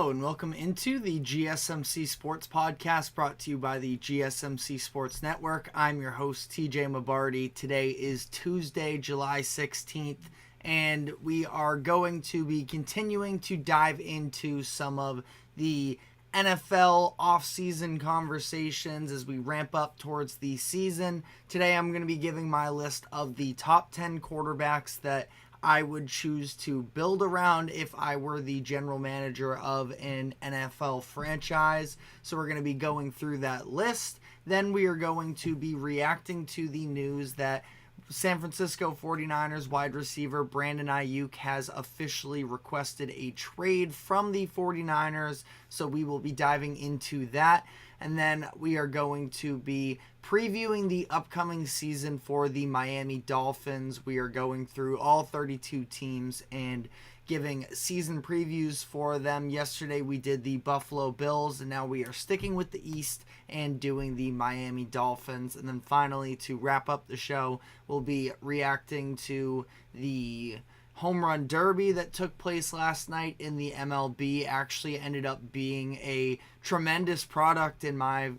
Hello and welcome into the GSMC Sports Podcast brought to you by the GSMC Sports Network. I'm your host, TJ Mabardi. Today is Tuesday, July 16th, and we are going to be continuing to dive into some of the NFL offseason conversations as we ramp up towards the season. Today I'm going to be giving my list of the top 10 quarterbacks that I would choose to build around if I were the general manager of an NFL franchise. So we're going to be going through that list. Then we are going to be reacting to the news that San Francisco 49ers wide receiver Brandon Aiyuk has officially requested a trade from the 49ers. So we will be diving into that. And then we are going to be previewing the upcoming season for the Miami Dolphins. We are going through all 32 teams and giving season previews for them. Yesterday we did the Buffalo Bills, and now we are sticking with the East and doing the Miami Dolphins. And then finally, to wrap up the show, we'll be reacting to the home run derby that took place last night in the MLB. Actually ended up being a tremendous product in my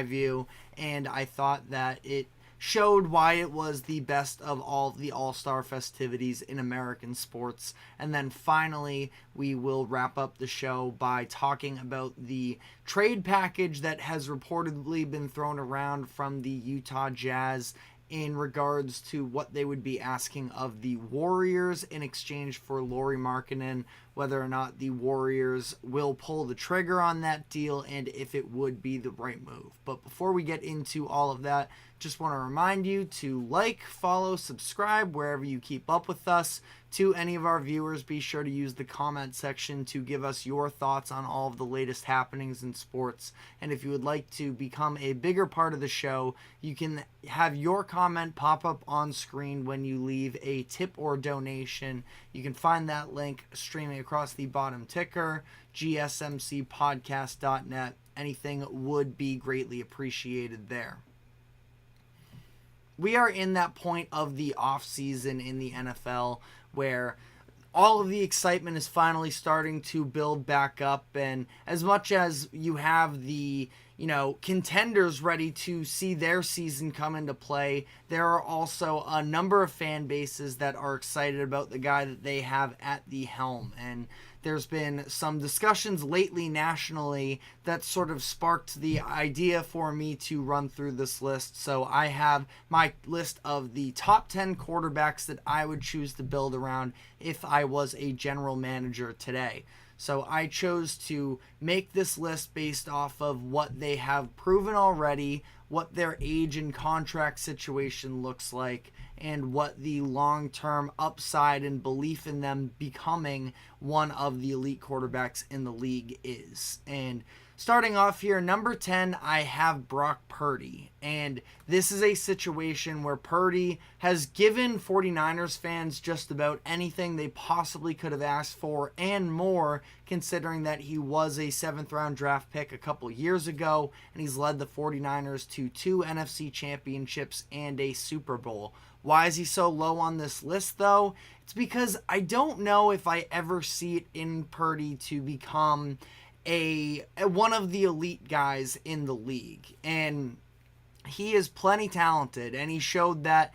view, and I thought that it showed why it was the best of all the all-star festivities in American sports. And then finally, we will wrap up the show by talking about the trade package that has reportedly been thrown around from the Utah Jazz in regards to what they would be asking of the Warriors in exchange for Lauri Markkanen, whether or not the Warriors will pull the trigger on that deal and if it would be the right move. But before we get into all of that, just want to remind you to like, follow, subscribe wherever you keep up with us. To any of our viewers, be sure to use the comment section to give us your thoughts on all of the latest happenings in sports. And if you would like to become a bigger part of the show, you can have your comment pop up on screen when you leave a tip or donation. You can find that link streaming across the bottom ticker, gsmcpodcast.net. Anything would be greatly appreciated there. We are in that point of the offseason in the NFL where all of the excitement is finally starting to build back up, and as much as you have the contenders ready to see their season come into play, there are also a number of fan bases that are excited about the guy that they have at the helm. And there's been some discussions lately nationally that sort of sparked the idea for me to run through this list. So I have my list of the top 10 quarterbacks that I would choose to build around if I was a general manager today. So I chose to make this list based off of what they have proven already, what their age and contract situation looks like, and what the long-term upside and belief in them becoming one of the elite quarterbacks in the league is. And starting off here, number 10, I have Brock Purdy. And this is a situation where Purdy has given 49ers fans just about anything they possibly could have asked for and more, considering that he was a 7th-round draft pick a couple years ago, and he's led the 49ers to 2 NFC championships and a Super Bowl. Why is he so low on this list, though? It's because I don't know if I ever see it in Purdy to become one of the elite guys in the league. And he is plenty talented, and he showed that,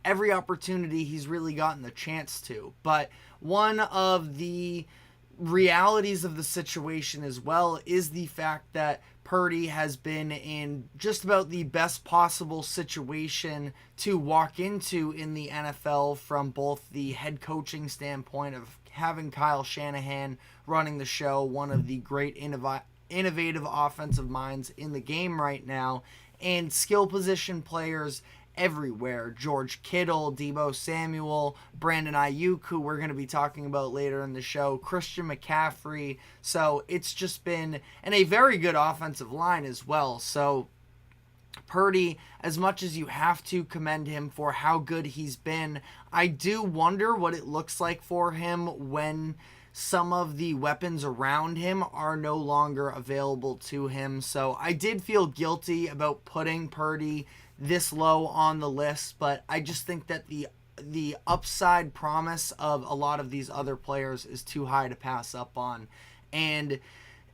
every opportunity he's really gotten the chance to. But one of the realities of the situation as well is the fact that Purdy has been in just about the best possible situation to walk into in the NFL from both the head coaching standpoint of having Kyle Shanahan running the show, one of the great innovative offensive minds in the game right now, and skill position players everywhere. George Kittle, Deebo Samuel, Brandon Aiyuk, who we're going to be talking about later in the show, Christian McCaffrey. So it's just been, and a very good offensive line as well. So Purdy, as much as you have to commend him for how good he's been, I do wonder what it looks like for him when some of the weapons around him are no longer available to him. So I did feel guilty about putting Purdy this low on the list, but I just think that the upside promise of a lot of these other players is too high to pass up on. And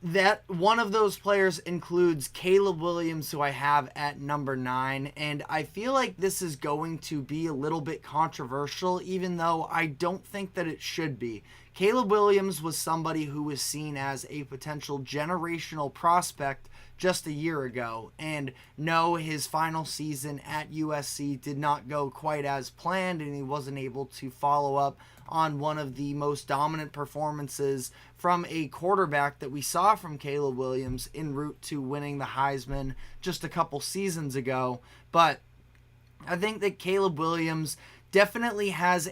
that one of those players includes Caleb Williams, who I have at number 9, and I feel like this is going to be a little bit controversial, even though I don't think that it should be. Caleb Williams was somebody who was seen as a potential generational prospect just a year ago, and no, his final season at USC did not go quite as planned, and he wasn't able to follow up on one of the most dominant performances from a quarterback that we saw from Caleb Williams en route to winning the Heisman just a couple seasons ago. But I think that Caleb Williams definitely has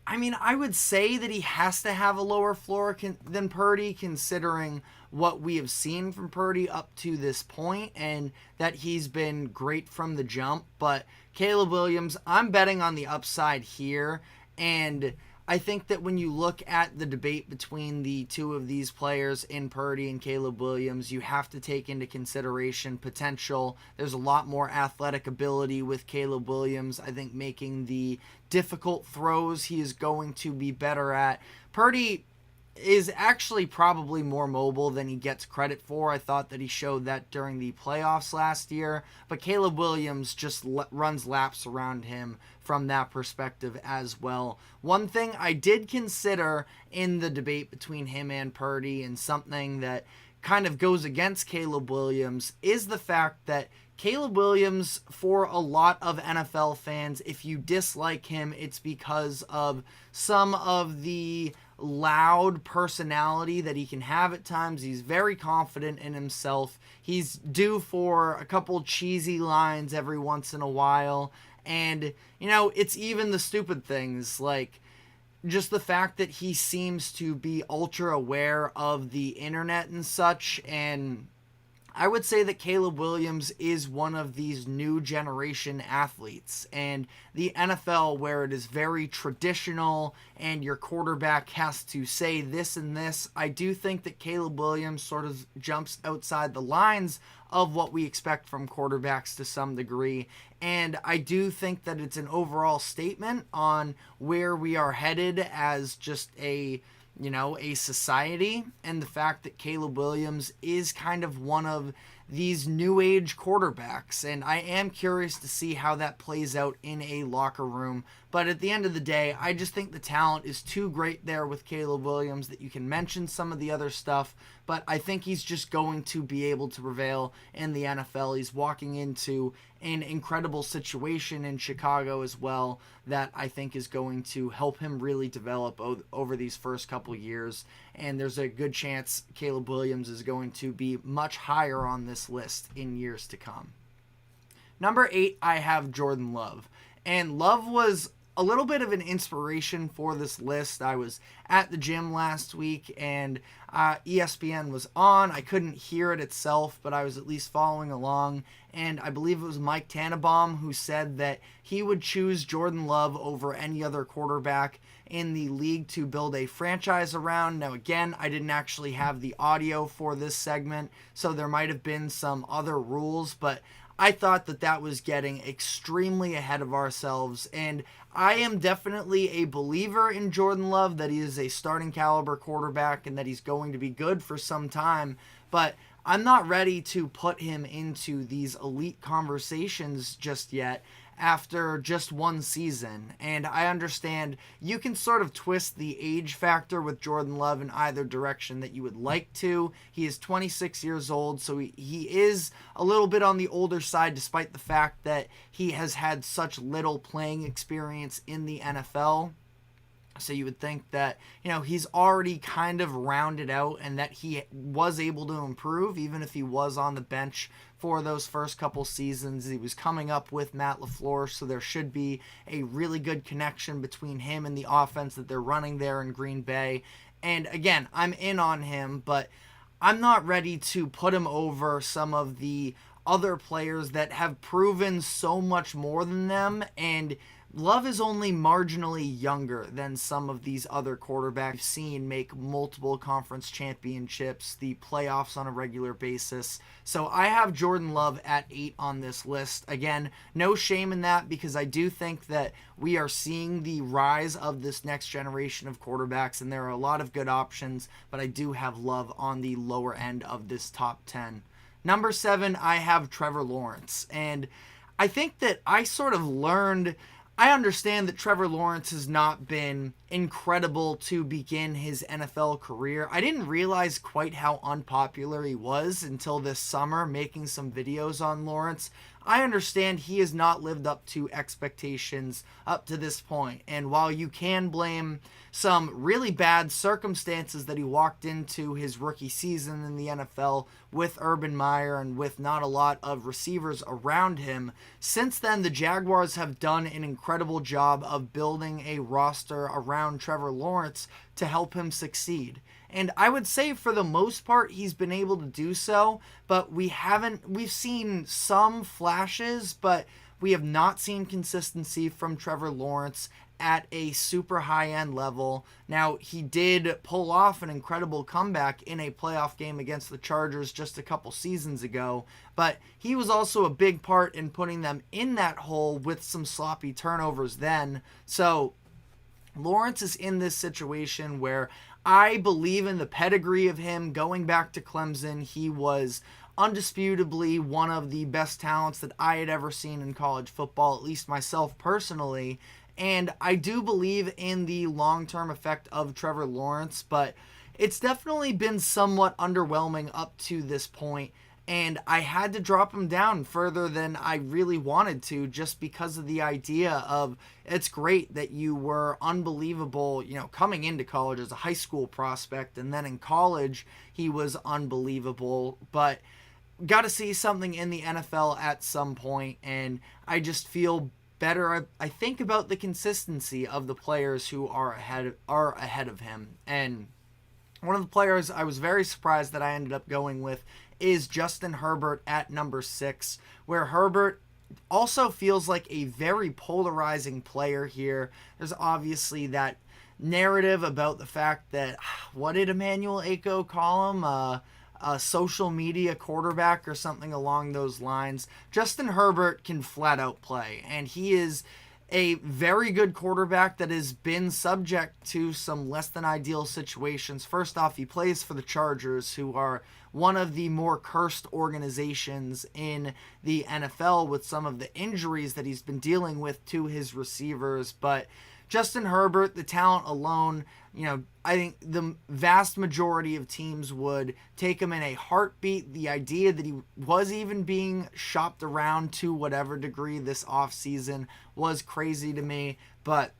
I would say that he has to have a lower floor than Purdy, considering what we have seen from Purdy up to this point, and that he's been great from the jump. But Caleb Williams, I'm betting on the upside here, and I think that when you look at the debate between the two of these players in Purdy and Caleb Williams, you have to take into consideration potential. There's a lot more athletic ability with Caleb Williams. I think making the difficult throws he is going to be better at. Purdy is actually probably more mobile than he gets credit for. I thought that he showed that during the playoffs last year, but Caleb Williams just runs laps around him from that perspective as well. One thing I did consider in the debate between him and Purdy, and something that kind of goes against Caleb Williams, is the fact that Caleb Williams, for a lot of NFL fans, if you dislike him, it's because of some of the loud personality that he can have at times. He's very confident in himself. He's due for a couple cheesy lines every once in a while. And, it's even the stupid things, like just the fact that he seems to be ultra aware of the internet and such. And I would say that Caleb Williams is one of these new generation athletes, and the NFL, where it is very traditional and your quarterback has to say this and this, I do think that Caleb Williams sort of jumps outside the lines of what we expect from quarterbacks to some degree. And I do think that it's an overall statement on where we are headed as just a society, and the fact that Caleb Williams is kind of one of these new age quarterbacks. And I am curious to see how that plays out in a locker room. But at the end of the day, I just think the talent is too great there with Caleb Williams that you can mention some of the other stuff. But I think he's just going to be able to prevail in the NFL. He's walking into an incredible situation in Chicago as well that I think is going to help him really develop over these first couple years. And there's a good chance Caleb Williams is going to be much higher on this list in years to come. Number 8, I have Jordan Love. And Love was a little bit of an inspiration for this list. I was at the gym last week, and ESPN was on. I couldn't hear it itself, but I was at least following along. And I believe it was Mike Tannenbaum who said that he would choose Jordan Love over any other quarterback in the league to build a franchise around. Now, again, I didn't actually have the audio for this segment, so there might have been some other rules, but I thought that was getting extremely ahead of ourselves, and I am definitely a believer in Jordan Love, that he is a starting caliber quarterback and that he's going to be good for some time, but I'm not ready to put him into these elite conversations just yet after just one season. And I understand you can sort of twist the age factor with Jordan Love in either direction that you would like to. He is 26 years old, so he is a little bit on the older side, despite the fact that he has had such little playing experience in the NFL. So you would think that, he's already kind of rounded out and that he was able to improve, even if he was on the bench for those first couple seasons. He was coming up with Matt LaFleur, so there should be a really good connection between him and the offense that they're running there in Green Bay. And again, I'm in on him, but I'm not ready to put him over some of the other players that have proven so much more than them and Love is only marginally younger than some of these other quarterbacks we've seen make multiple conference championships, the playoffs on a regular basis. So I have Jordan Love at 8 on this list. Again, no shame in that because I do think that we are seeing the rise of this next generation of quarterbacks, and there are a lot of good options, but I do have Love on the lower end of this top 10. Number 7, I have Trevor Lawrence. And I think that I understand that Trevor Lawrence has not been incredible to begin his NFL career. I didn't realize quite how unpopular he was until this summer, making some videos on Lawrence. I understand he has not lived up to expectations up to this point. And while you can blame some really bad circumstances that he walked into his rookie season in the NFL with Urban Meyer and with not a lot of receivers around him, since then the Jaguars have done an incredible job of building a roster around Trevor Lawrence to help him succeed. And I would say for the most part he's been able to do so, but we've seen some flashes, but we have not seen consistency from Trevor Lawrence at a super high-end level. Now, he did pull off an incredible comeback in a playoff game against the Chargers just a couple seasons ago, but he was also a big part in putting them in that hole with some sloppy turnovers then. So Lawrence is in this situation where I believe in the pedigree of him. Going back to Clemson, he was undisputably one of the best talents that I had ever seen in college football, at least myself personally. And I do believe in the long-term effect of Trevor Lawrence, but it's definitely been somewhat underwhelming up to this point. And I had to drop him down further than I really wanted to just because of the idea of it's great that you were unbelievable, coming into college as a high school prospect, and then in college he was unbelievable, but got to see something in the NFL at some point, and I just feel better. I think about the consistency of the players who are ahead of him. And one of the players I was very surprised that I ended up going with is Justin Herbert at number 6, where Herbert also feels like a very polarizing player here. There's obviously that narrative about the fact that, what did Emmanuel Aiko call him? A social media quarterback or something along those lines. Justin Herbert can flat out play, and he is a very good quarterback that has been subject to some less than ideal situations. First off, he plays for the Chargers, who are one of the more cursed organizations in the NFL with some of the injuries that he's been dealing with to his receivers. But Justin Herbert, the talent alone, I think the vast majority of teams would take him in a heartbeat. The idea that he was even being shopped around to whatever degree this offseason was crazy to me. But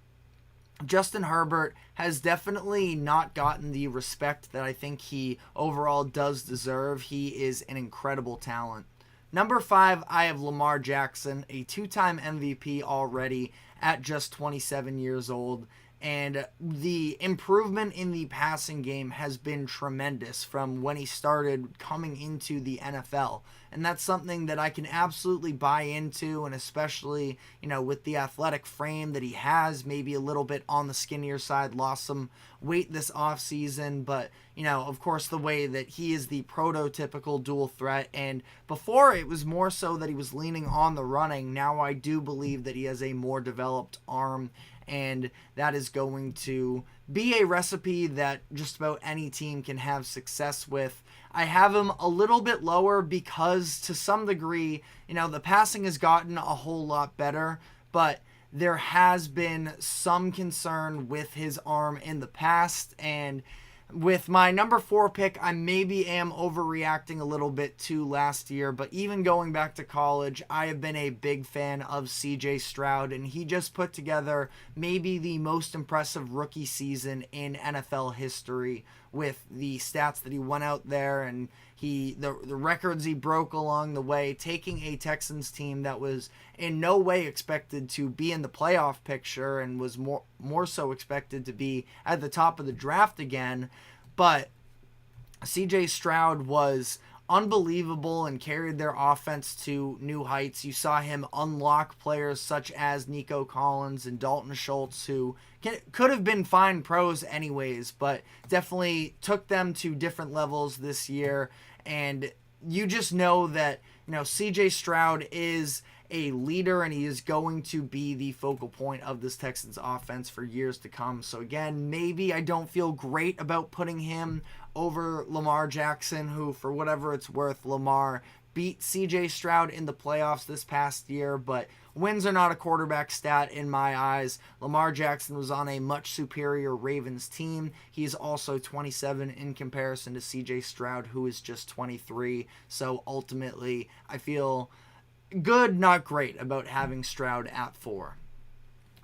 Justin Herbert has definitely not gotten the respect that I think he overall does deserve. He is an incredible talent. Number 5, I have Lamar Jackson, a 2-time MVP already at just 27 years old. And the improvement in the passing game has been tremendous from when he started coming into the NFL. And that's something that I can absolutely buy into, and especially, with the athletic frame that he has, maybe a little bit on the skinnier side, lost some weight this offseason, but, of course, the way that he is the prototypical dual threat. And before it was more so that he was leaning on the running. Now I do believe that he has a more developed arm, and that is going to be a recipe that just about any team can have success with. I have him a little bit lower because to some degree, the passing has gotten a whole lot better, but there has been some concern with his arm in the past. And with my number 4 pick, I maybe am overreacting a little bit to last year, but even going back to college, I have been a big fan of CJ Stroud, and he just put together maybe the most impressive rookie season in NFL history with the stats that he went out there and the records he broke along the way, taking a Texans team that was in no way expected to be in the playoff picture and was more so expected to be at the top of the draft again. But CJ Stroud was unbelievable and carried their offense to new heights. You saw him unlock players such as Nico Collins and Dalton Schultz, who could have been fine pros anyways, but definitely took them to different levels this year. And you just know that, CJ Stroud is a leader, and he is going to be the focal point of this Texans offense for years to come. So again, maybe I don't feel great about putting him over Lamar Jackson, who, for whatever it's worth, Lamar beat CJ Stroud in the playoffs this past year, but wins are not a quarterback stat in my eyes. Lamar Jackson was on a much superior Ravens team. He's also 27 in comparison to CJ Stroud, who is just 23. So ultimately, I feel good, not great, about having Stroud at 4.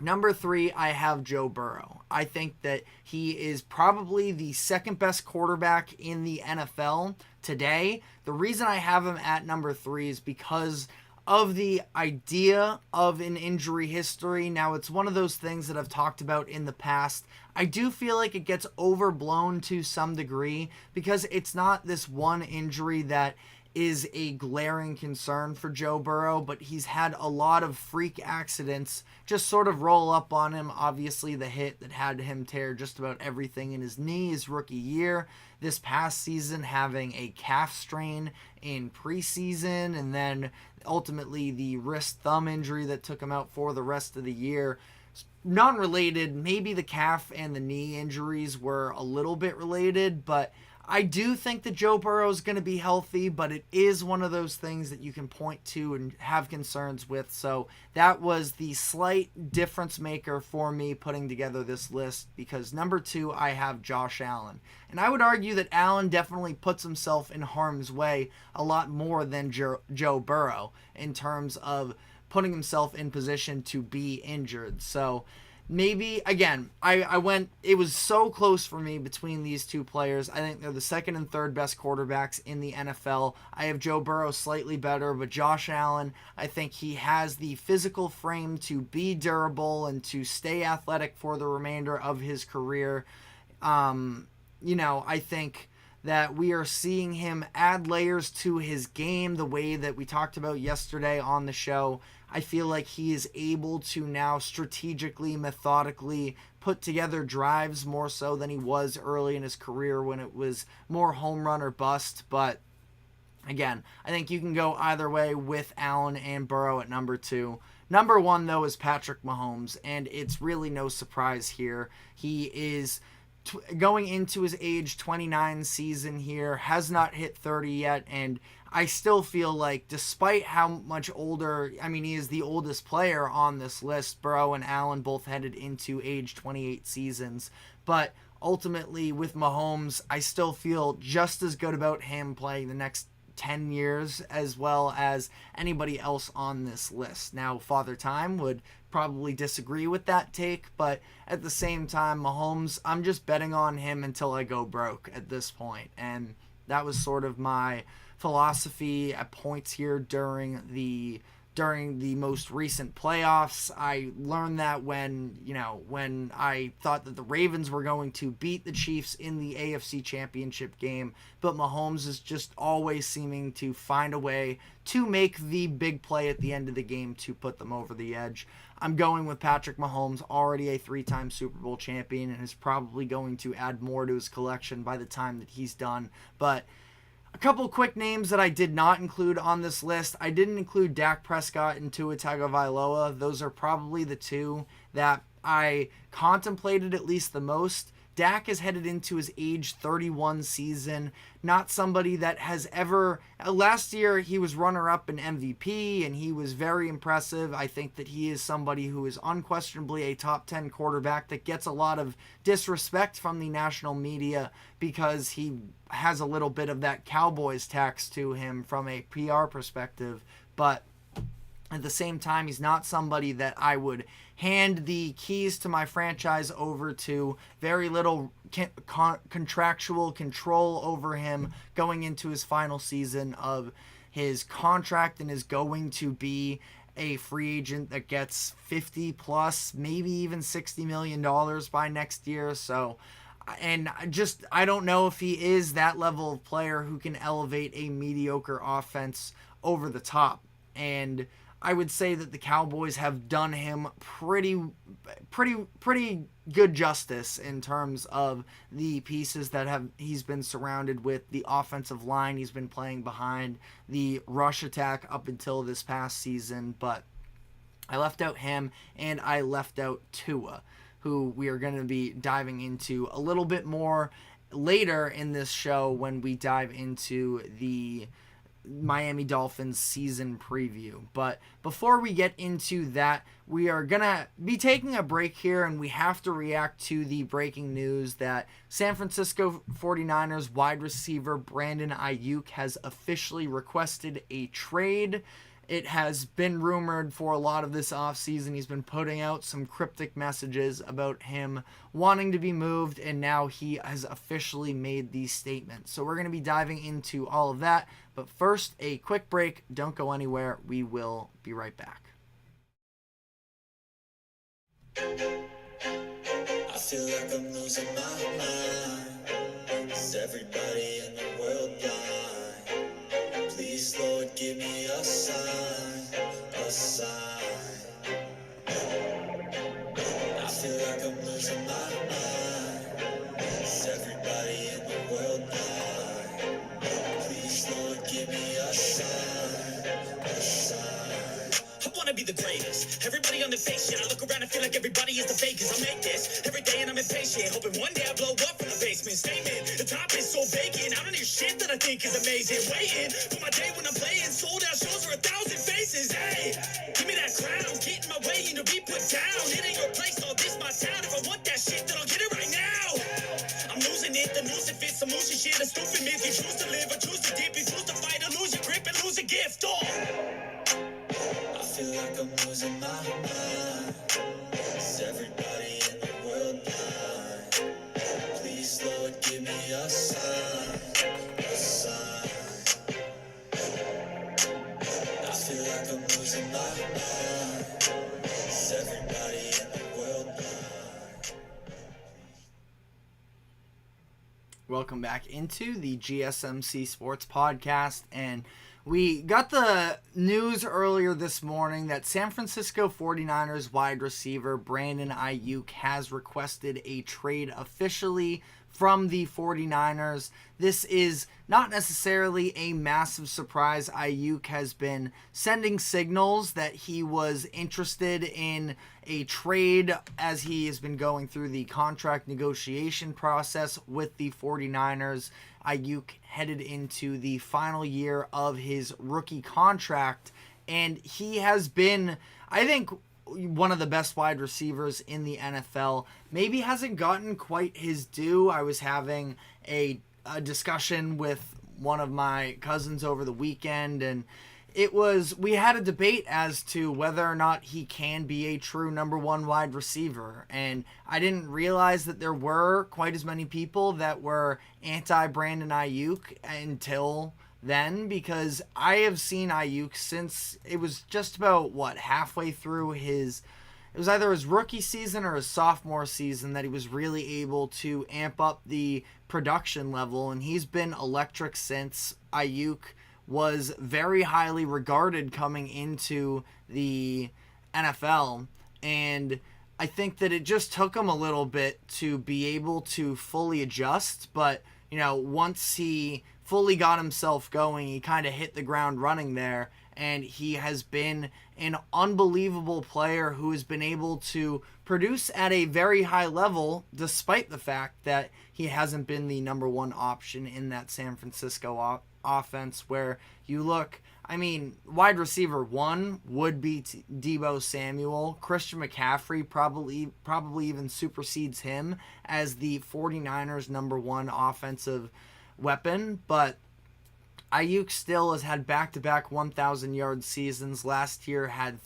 Number 3, I have Joe Burrow. I think that he is probably the second best quarterback in the NFL today. The reason I have him at number 3 is because of the idea of an injury history. Now, it's one of those things that I've talked about in the past. I do feel like it gets overblown to some degree because it's not this one injury that is a glaring concern for Joe Burrow, but he's had a lot of freak accidents just sort of roll up on him. Obviously, the hit that had him tear just about everything in his knee his rookie year. This past season, having a calf strain in preseason, and then ultimately the wrist thumb injury that took him out for the rest of the year. Non-related, maybe the calf and the knee injuries were a little bit related, but I do think that Joe Burrow is going to be healthy, but it is one of those things that you can point to and have concerns with. So that was the slight difference maker for me putting together this list, because number 2, I have Josh Allen. And I would argue that Allen definitely puts himself in harm's way a lot more than Joe Burrow in terms of putting himself in position to be injured. So maybe, again, it was so close for me between these two players. I think they're the second and third best quarterbacks in the NFL. I have Joe Burrow slightly better, but Josh Allen, I think he has the physical frame to be durable and to stay athletic for the remainder of his career. I think that we are seeing him add layers to his game the way that we talked about yesterday on the show. I feel like he is able to now strategically, methodically put together drives more so than he was early in his career when it was more home run or bust. But again, I think you can go either way with Allen and Burrow at number 2. Number 1, though, is Patrick Mahomes, and it's really no surprise here. He is going into his age 29 season here, has not hit 30 yet, and I still feel like despite how much older, he is the oldest player on this list. Burrow and Allen both headed into age 28 seasons, but ultimately with Mahomes, I still feel just as good about him playing the next 10 years as well as anybody else on this list. Now, Father Time would probably disagree with that take, but at the same time, Mahomes, I'm just betting on him until I go broke at this point. And that was sort of my philosophy at points here during the most recent playoffs. I learned that when I thought that the Ravens were going to beat the Chiefs in the AFC Championship game, but Mahomes is just always seeming to find a way to make the big play at the end of the game to put them over the edge. I'm going with Patrick Mahomes, already a 3-time Super Bowl champion, and is probably going to add more to his collection by the time that he's done. But a couple quick names that I did not include on this list. I didn't include Dak Prescott and Tua Tagovailoa. Those are probably the two that I contemplated at least the most. Dak is headed into his age 31 season. Not somebody that has ever... Last year, he was runner-up in MVP, and he was very impressive. I think that he is somebody who is unquestionably a top 10 quarterback that gets a lot of disrespect from the national media because he has a little bit of that Cowboys tax to him from a PR perspective. But at the same time, he's not somebody that I would hand the keys to my franchise over to. Very little contractual control over him going into his final season of his contract, and is going to be a free agent that gets 50 plus, maybe even $60 million by next year. So And I don't know if he is that level of player who can elevate a mediocre offense over the top. And I would say that the Cowboys have done him pretty good justice in terms of the pieces that he's been surrounded with, the offensive line he's been playing behind, the rush attack up until this past season. But I left out him, and I left out Tua, who we are going to be diving into a little bit more later in this show when we dive into the Miami Dolphins season preview. But before we get into that, we are going to be taking a break here, and we have to react to the breaking news that San Francisco 49ers wide receiver Brandon Aiyuk has officially requested a trade. It has been rumored for a lot of this offseason. He's been putting out some cryptic messages about him wanting to be moved, and now he has officially made these statements. So we're going to be diving into all of that. But first, a quick break. Don't go anywhere. We will be right back. I feel like I'm losing my mind. Is everybody in the world blind? Please, Lord, give me a sign, a sign. I feel like I'm losing my mind. Is everybody in the world blind? Please, Lord, give me a sign, a sign. I wanna be the greatest. Everybody on the fake shit. I look around and feel like everybody is the fakest. I make this every day and I'm impatient, hoping one day I blow up from the basement. Statement, the top is so vacant. I don't hear shit that I think is amazing. Waiting for my day when I'm playing sold out shows for 1,000 faces. Hey, give me that crown, get in my way and to be put down. It ain't your place, all this my town. If I want that shit, then I'll get it right now. I'm losing it, the noose it fits, some motion shit, a stupid myth. You choose to live or choose to dip, you choose to fight or lose your grip and lose a gift. Oh, I feel like I'm losing my mind. Is everybody in the world blind? Please, Lord, give me a sign, a sign. I feel like I'm losing my mind. Is everybody in the world blind? Welcome back into the GSMC Sports Podcast, and we got the news earlier this morning that San Francisco 49ers wide receiver Brandon Aiyuk has requested a trade officially from the 49ers. This is not necessarily a massive surprise. Aiyuk has been sending signals that he was interested in a trade as he has been going through the contract negotiation process with the 49ers. Aiyuk headed into the final year of his rookie contract, and he has been, I think, one of the best wide receivers in the NFL. Maybe hasn't gotten quite his due. I was having a discussion with one of my cousins over the weekend, and we had a debate as to whether or not he can be a true number one wide receiver. And I didn't realize that there were quite as many people that were anti-Brandon Aiyuk until then, because I have seen Aiyuk since it was just about, halfway through it was either his rookie season or his sophomore season that he was really able to amp up the production level, and he's been electric since. Aiyuk was very highly regarded coming into the NFL, and I think that it just took him a little bit to be able to fully adjust, but once he fully got himself going, he kind of hit the ground running there, and he has been an unbelievable player who has been able to produce at a very high level despite the fact that he hasn't been the number one option in that San Francisco offense, where you look, wide receiver one would be Deebo Samuel. Christian McCaffrey probably even supersedes him as the 49ers number one offensive weapon, but Aiyuk still has had back-to-back 1,000-yard seasons. Last year had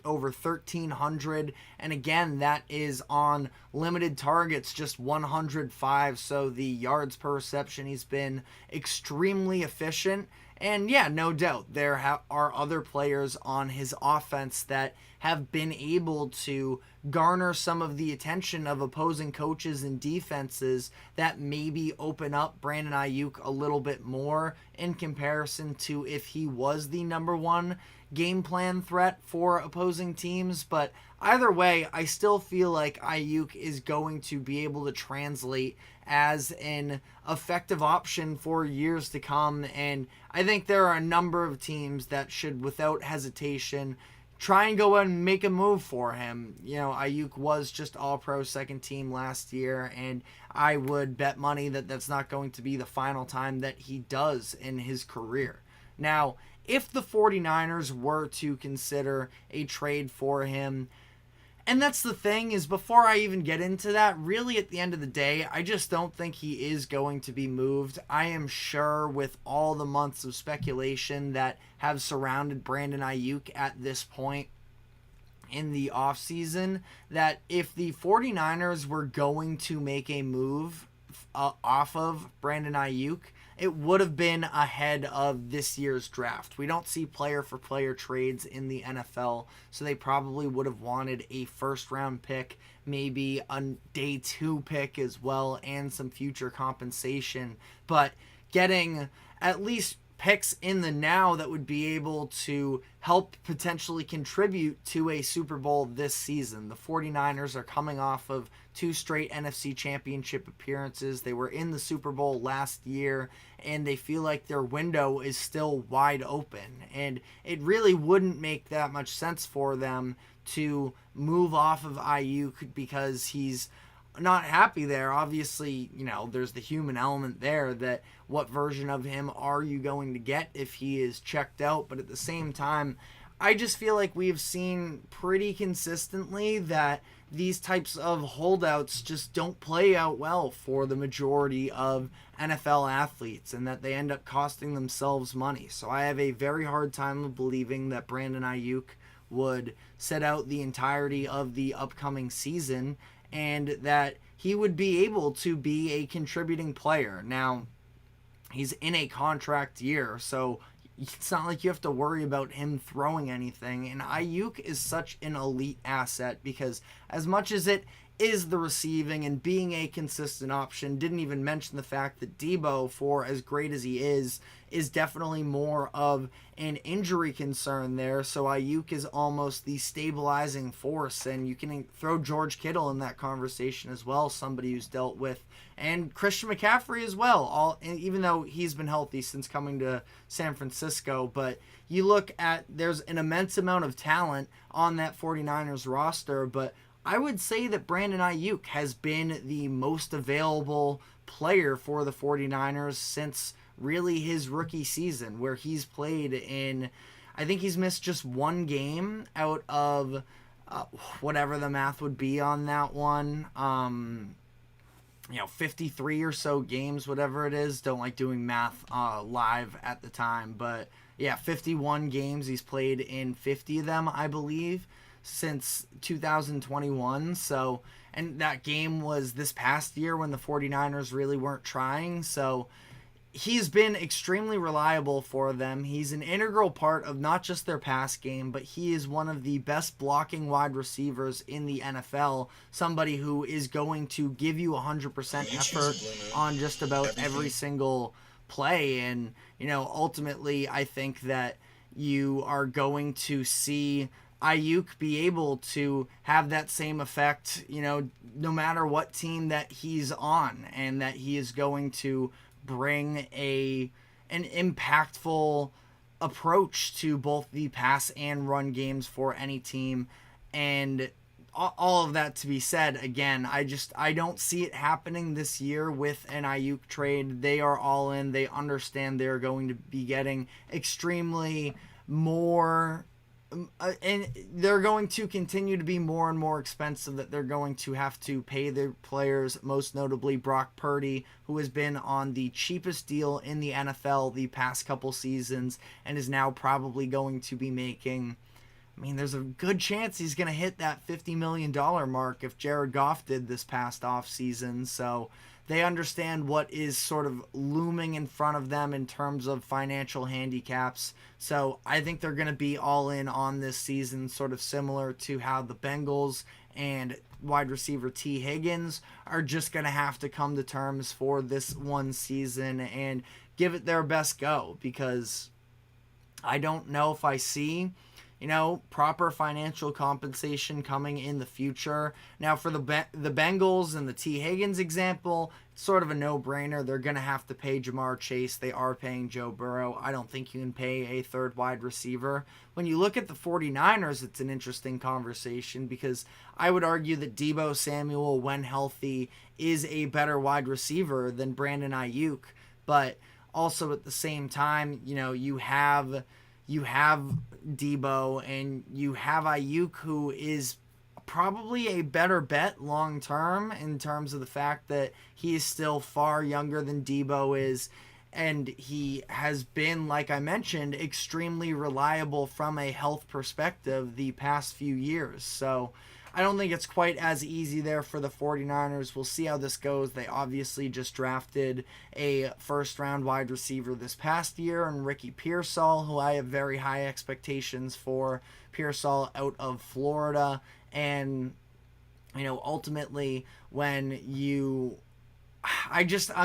over 1,300, and again, that is on limited targets, just 105, so the yards per reception, he's been extremely efficient, And yeah, no doubt, there are other players on his offense that have been able to garner some of the attention of opposing coaches and defenses that maybe open up Brandon Aiyuk a little bit more in comparison to if he was the number one game plan threat for opposing teams. But either way, I still feel like Aiyuk is going to be able to translate as an effective option for years to come. And I think there are a number of teams that should, without hesitation, try and go and make a move for him. You know, Aiyuk was just all-pro second team last year, and I would bet money that that's not going to be the final time that he does in his career. Now, if the 49ers were to consider a trade for him, and that's the thing, is before I even get into that, really at the end of the day, I just don't think he is going to be moved. I am sure with all the months of speculation that have surrounded Brandon Aiyuk at this point in the offseason, that if the 49ers were going to make a move off of Brandon Aiyuk, it would have been ahead of this year's draft. We don't see player-for-player trades in the NFL, so they probably would have wanted a first-round pick, maybe a day 2 pick as well, and some future compensation. But getting at least picks in the now that would be able to help potentially contribute to a Super Bowl this season. The 49ers are coming off of 2 straight NFC Championship appearances. They were in the Super Bowl last year, and they feel like their window is still wide open. And it really wouldn't make that much sense for them to move off of Aiyuk because he's not happy there. Obviously, you know, there's the human element there, that what version of him are you going to get if he is checked out? But at the same time, I just feel like we've seen pretty consistently that these types of holdouts just don't play out well for the majority of NFL athletes, and that they end up costing themselves money. So I have a very hard time of believing that Brandon Aiyuk would set out the entirety of the upcoming season and that he would be able to be a contributing player. Now, he's in a contract year, so it's not like you have to worry about him throwing anything. And Aiyuk is such an elite asset because as much as it is the receiving and being a consistent option, didn't even mention the fact that Debo, for as great as he is definitely more of an injury concern there. So Aiyuk is almost the stabilizing force, and you can throw George Kittle in that conversation as well, somebody who's dealt with, and Christian McCaffrey as well, even though he's been healthy since coming to San Francisco. But you look at, there's an immense amount of talent on that 49ers roster, but I would say that Brandon Aiyuk has been the most available player for the 49ers since really his rookie season, where he's played in, I think he's missed just one game out of whatever the math would be on that one. 53 or so games, whatever it is. Don't like doing math live at the time, but yeah, 51 games. He's played in 50 of them, I believe, since 2021. So, and that game was this past year when the 49ers really weren't trying. So he's been extremely reliable for them. He's an integral part of not just their pass game, but he is one of the best blocking wide receivers in the NFL. Somebody who is going to give you 100% effort on just about every single play. And, you know, ultimately, I think that you are going to see Aiyuk be able to have that same effect, you know, no matter what team that he's on, and that he is going to bring an impactful approach to both the pass and run games for any team. And all of that to be said, again, I don't see it happening this year with an Aiyuk trade. They are all in. They understand they're going to be getting extremely more, and they're going to continue to be more and more expensive, that they're going to have to pay their players, most notably Brock Purdy, who has been on the cheapest deal in the NFL the past couple seasons and is now probably going to be making, I mean, there's a good chance he's going to hit that $50 million mark if Jared Goff did this past offseason. So they understand what is sort of looming in front of them in terms of financial handicaps. So I think they're going to be all in on this season, sort of similar to how the Bengals and wide receiver T. Higgins are just going to have to come to terms for this one season and give it their best go, because I don't know if I see, proper financial compensation coming in the future. Now, for the Bengals and the T. Higgins example, it's sort of a no-brainer. They're going to have to pay Jamar Chase. They are paying Joe Burrow. I don't think you can pay a third wide receiver. When you look at the 49ers, it's an interesting conversation, because I would argue that Deebo Samuel, when healthy, is a better wide receiver than Brandon Aiyuk. But also at the same time, you have Deebo and you have Aiyuk, who is probably a better bet long term in terms of the fact that he is still far younger than Deebo is, and he has been, like I mentioned, extremely reliable from a health perspective the past few years. So I don't think it's quite as easy there for the 49ers. We'll see how this goes. They obviously just drafted a first-round wide receiver this past year, and Ricky Pearsall, who I have very high expectations for. Pearsall out of Florida. And, ultimately, I'm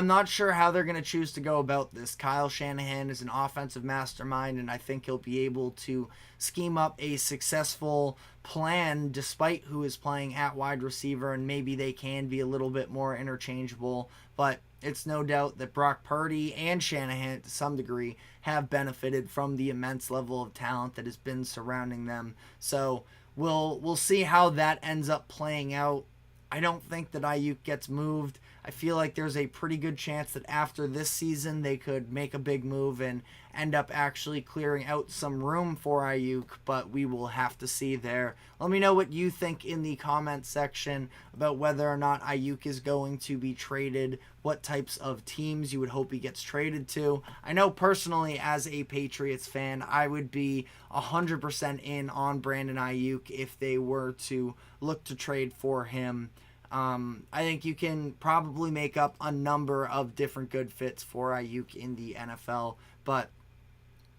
not sure how they're going to choose to go about this. Kyle Shanahan is an offensive mastermind, and I think he'll be able to scheme up a successful plan despite who is playing at wide receiver, and maybe they can be a little bit more interchangeable. But it's no doubt that Brock Purdy and Shanahan, to some degree, have benefited from the immense level of talent that has been surrounding them. So we'll see how that ends up playing out. I don't think that Aiyuk gets moved. I feel like there's a pretty good chance that after this season they could make a big move and end up actually clearing out some room for Aiyuk, but we will have to see there. Let me know what you think in the comment section about whether or not Aiyuk is going to be traded, what types of teams you would hope he gets traded to. I know personally, as a Patriots fan, I would be 100% in on Brandon Aiyuk if they were to look to trade for him. I think you can probably make up a number of different good fits for Aiyuk in the NFL, but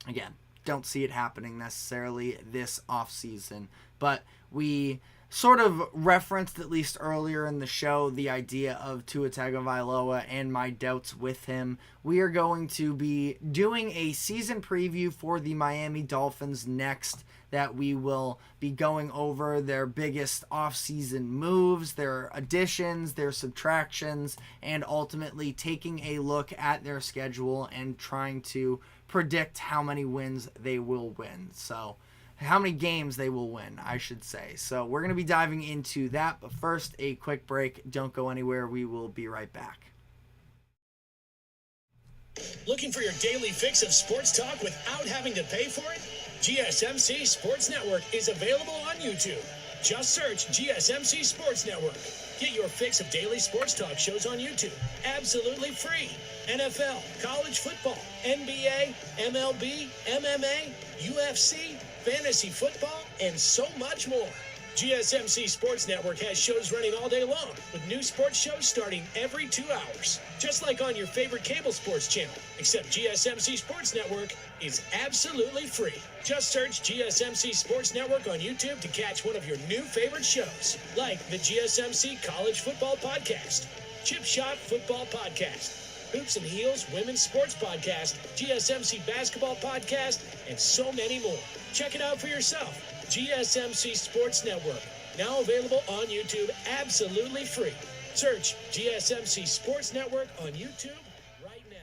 again, don't see it happening necessarily this offseason. But we sort of referenced, at least earlier in the show, the idea of Tua Tagovailoa and my doubts with him. We are going to be doing a season preview for the Miami Dolphins next, that we will be going over their biggest offseason moves, their additions, their subtractions, and ultimately taking a look at their schedule and trying to predict how many wins they will win. So how many games they will win, I should say. So we're going to be diving into that, but first, a quick break. Don't go anywhere. We will be right back. Looking for your daily fix of sports talk without having to pay for it? GSMC Sports Network is available on YouTube. Just search GSMC Sports Network. Get your fix of daily sports talk shows on YouTube, absolutely free. NFL, college football, NBA, MLB, MMA, UFC, fantasy football, and so much more. GSMC Sports Network has shows running all day long, with new sports shows starting every 2 hours. Just like on your favorite cable sports channel, except GSMC Sports Network is absolutely free. Just search GSMC Sports Network on YouTube to catch one of your new favorite shows, like the GSMC College Football Podcast, Chip Shot Football Podcast, Hoops and Heels Women's Sports Podcast, GSMC Basketball Podcast, and so many more. Check it out for yourself. GSMC Sports Network, now available on YouTube absolutely free. Search GSMC Sports Network on YouTube right now.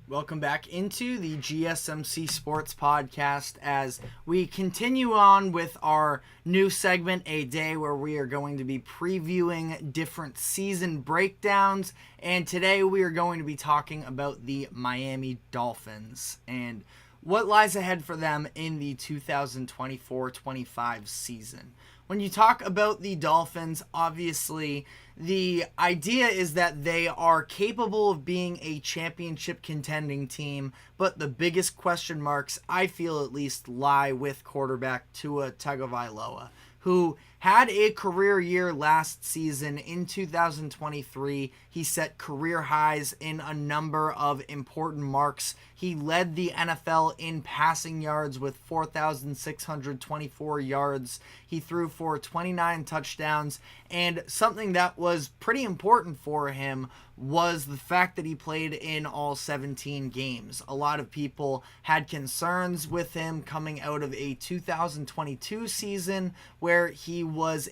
Welcome back into the GSMC Sports Podcast as we continue on with our new segment, A Day, where we are going to be previewing different season breakdowns. And today we are going to be talking about the Miami Dolphins and what lies ahead for them in the 2024-25 season. When you talk about the Dolphins, obviously the idea is that they are capable of being a championship contending team, but the biggest question marks, I feel at least, lie with quarterback Tua Tagovailoa, who had a career year last season. In 2023, he set career highs in a number of important marks. He led the NFL in passing yards with 4,624 yards. He threw for 29 touchdowns, and something that was pretty important for him was the fact that he played in all 17 games. A lot of people had concerns with him coming out of a 2022 season where he was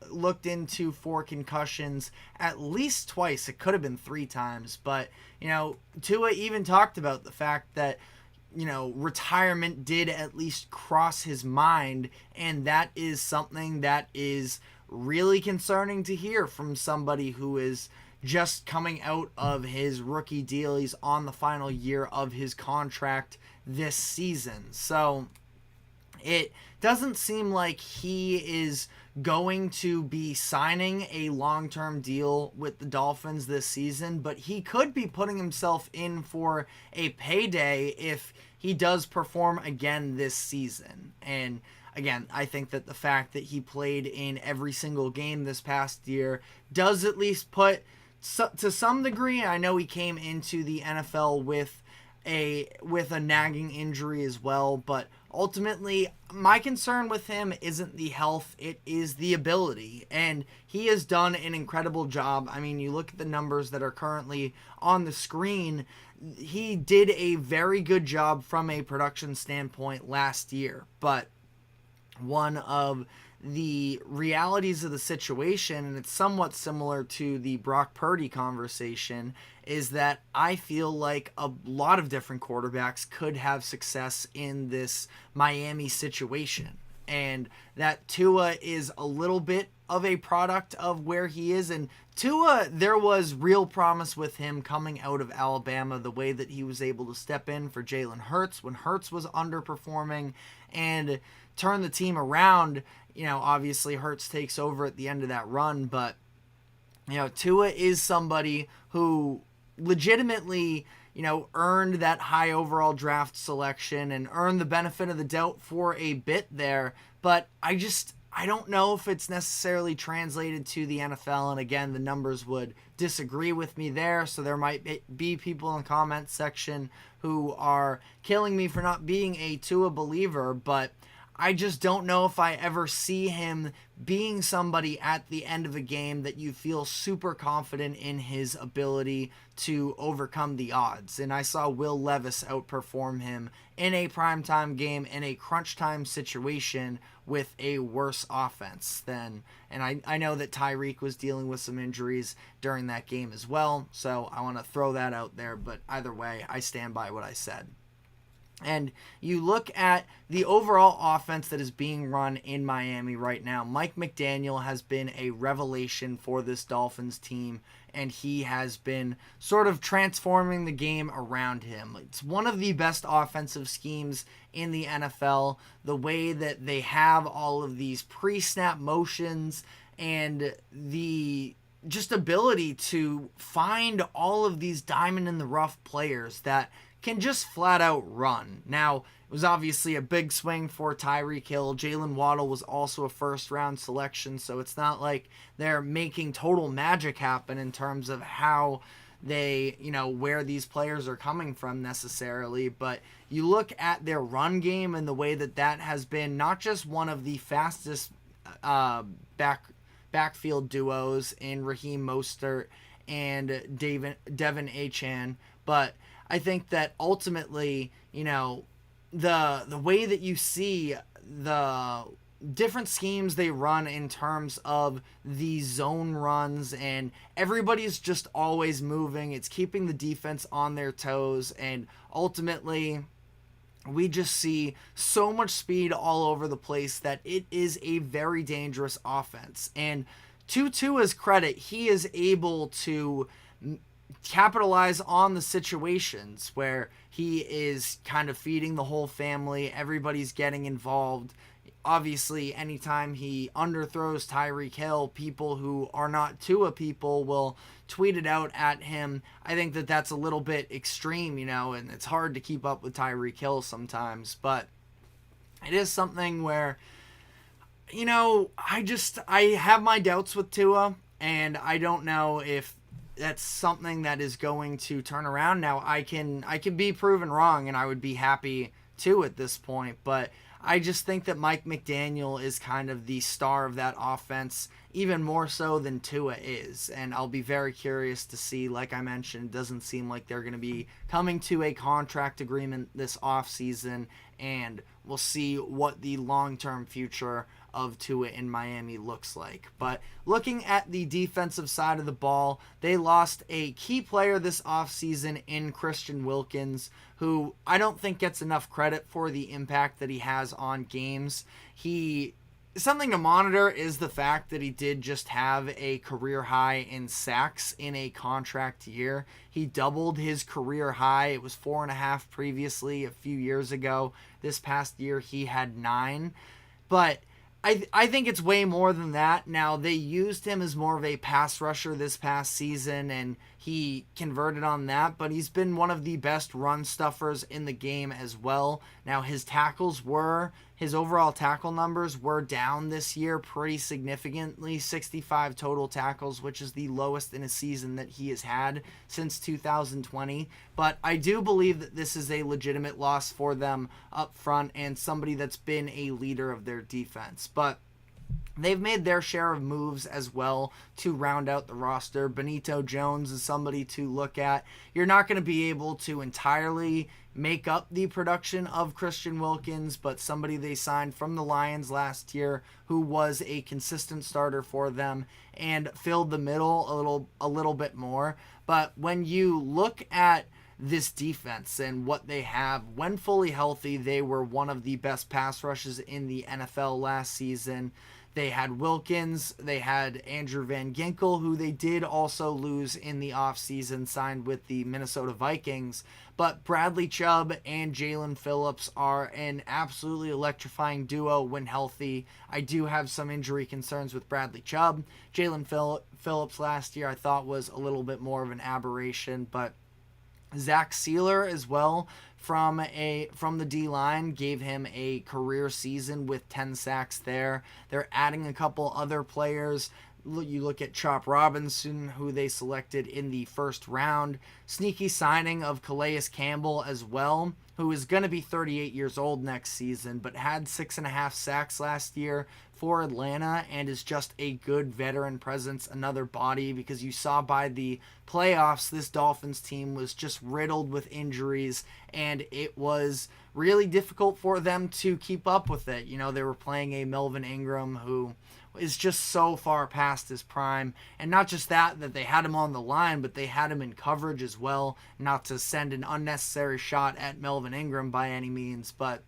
looked into for concussions at least twice. It could have been 3 times, but Tua even talked about the fact that retirement did at least cross his mind, and that is something that is really concerning to hear from somebody who is just coming out of his rookie deal. He's on the final year of his contract this season. So it doesn't seem like he is going to be signing a long-term deal with the Dolphins this season, but he could be putting himself in for a payday if he does perform again this season. And again, I think that the fact that he played in every single game this past year does at least put, to some degree, I know he came into the NFL with a nagging injury as well, but ultimately my concern with him isn't the health, it is the ability, and he has done an incredible job. I mean, you look at the numbers that are currently on the screen, he did a very good job from a production standpoint last year, but one of the realities of the situation, and it's somewhat similar to the Brock Purdy conversation, is that I feel like a lot of different quarterbacks could have success in this Miami situation, and that Tua is a little bit of a product of where he is. And Tua, there was real promise with him coming out of Alabama, the way that he was able to step in for Jalen Hurts when Hurts was underperforming and turn the team around. Obviously Hurts takes over at the end of that run, but Tua is somebody who legitimately earned that high overall draft selection and earned the benefit of the doubt for a bit there, but I don't know if it's necessarily translated to the NFL. And again, the numbers would disagree with me there, so there might be people in the comments section who are killing me for not being a Tua believer, but I just don't know if I ever see him being somebody at the end of a game that you feel super confident in his ability to overcome the odds. And I saw Will Levis outperform him in a primetime game in a crunch time situation with a worse offense than, and I know that Tyreek was dealing with some injuries during that game as well, so I want to throw that out there, but either way, I stand by what I said. And you look at the overall offense that is being run in Miami right now. Mike McDaniel has been a revelation for this Dolphins team, and he has been sort of transforming the game around him. It's one of the best offensive schemes in the NFL. The way that they have all of these pre-snap motions and the just ability to find all of these diamond in the rough players that can just flat out run. Now, it was obviously a big swing for Tyreek Hill. Jalen Waddle was also a first-round selection, so it's not like they're making total magic happen in terms of how they, where these players are coming from necessarily. But you look at their run game and the way that has been not just one of the fastest backfield duos in Raheem Mostert and Devin Achane, but I think that ultimately, the way that you see the different schemes they run in terms of the zone runs, and everybody's just always moving. It's keeping the defense on their toes, and ultimately we just see so much speed all over the place that it is a very dangerous offense. And to Tua's credit, he is able to capitalize on the situations where he is kind of feeding the whole family. Everybody's getting involved. Obviously, anytime he underthrows Tyreek Hill, people who are not Tua people will tweet it out at him. I think that that's a little bit extreme, and it's hard to keep up with Tyreek Hill sometimes, but it is something where I have my doubts with Tua, and I don't know if that's something that is going to turn around. Now I can be proven wrong, and I would be happy to at this point, but I just think that Mike McDaniel is kind of the star of that offense, even more so than Tua is. And I'll be very curious to see, like I mentioned, it doesn't seem like they're going to be coming to a contract agreement this offseason, and we'll see what the long-term future of Tua in Miami looks like. But looking at the defensive side of the ball, they lost a key player this offseason in Christian Wilkins, who I don't think gets enough credit for the impact that he has on games. Something to monitor is the fact that he did just have a career high in sacks in a contract year. He doubled his career high. It was 4.5 previously a few years ago. This past year he had 9. But I think it's way more than that. Now, they used him as more of a pass rusher this past season, and he converted on that, but he's been one of the best run stuffers in the game as well. Now, his overall tackle numbers were down this year pretty significantly, 65 total tackles, which is the lowest in a season that he has had since 2020. But I do believe that this is a legitimate loss for them up front and somebody that's been a leader of their defense. But they've made their share of moves as well to round out the roster. Benito Jones is somebody to look at. You're not going to be able to entirely make up the production of Christian Wilkins, but somebody they signed from the Lions last year who was a consistent starter for them and filled the middle a little bit more. But when you look at this defense and what they have, when fully healthy, they were one of the best pass rushes in the NFL last season. They had Wilkins, they had Andrew Van Ginkel, who they did also lose in the offseason, signed with the Minnesota Vikings. But Bradley Chubb and Jalen Phillips are an absolutely electrifying duo when healthy. I do have some injury concerns with Bradley Chubb. Jalen Phillips last year I thought was a little bit more of an aberration, but Zach Sealer as well from the D-line gave him a career season with 10 sacks there. They're adding a couple other players. You look at Chop Robinson, who they selected in the first round. Sneaky signing of Calais Campbell as well, who is going to be 38 years old next season, but had 6.5 sacks last year for Atlanta and is just a good veteran presence, another body, because you saw by the playoffs this Dolphins team was just riddled with injuries, and it was really difficult for them to keep up with it. They were playing a Melvin Ingram who is just so far past his prime, and not just that they had him on the line, but they had him in coverage as well. Not to send an unnecessary shot at Melvin Ingram by any means, but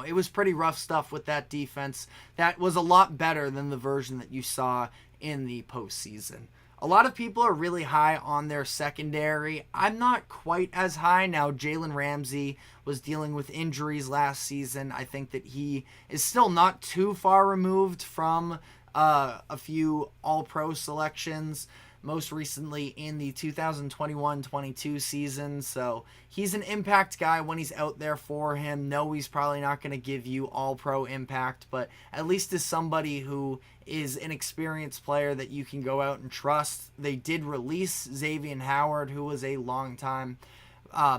it was pretty rough stuff with that defense. That was a lot better than the version that you saw in the postseason. A lot of people are really high on their secondary. I'm not quite as high. Now, Jalen Ramsey was dealing with injuries last season. I think that he is still not too far removed from a few All-Pro selections, most recently in the 2021-22 season. So he's an impact guy when he's out there for him. No, he's probably not going to give you All-Pro impact, but at least is somebody who is an experienced player that you can go out and trust. They did release Xavier Howard, who was a longtime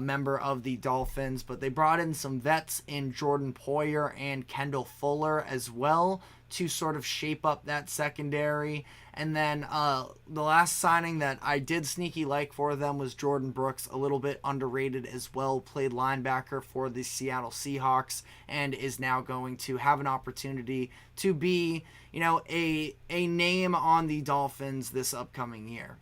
member of the Dolphins, but they brought in some vets in Jordan Poyer and Kendall Fuller as well to sort of shape up that secondary. And then the last signing that I did sneaky like for them was Jordan Brooks, a little bit underrated as well, played linebacker for the Seattle Seahawks and is now going to have an opportunity to be, a name on the Dolphins this upcoming year.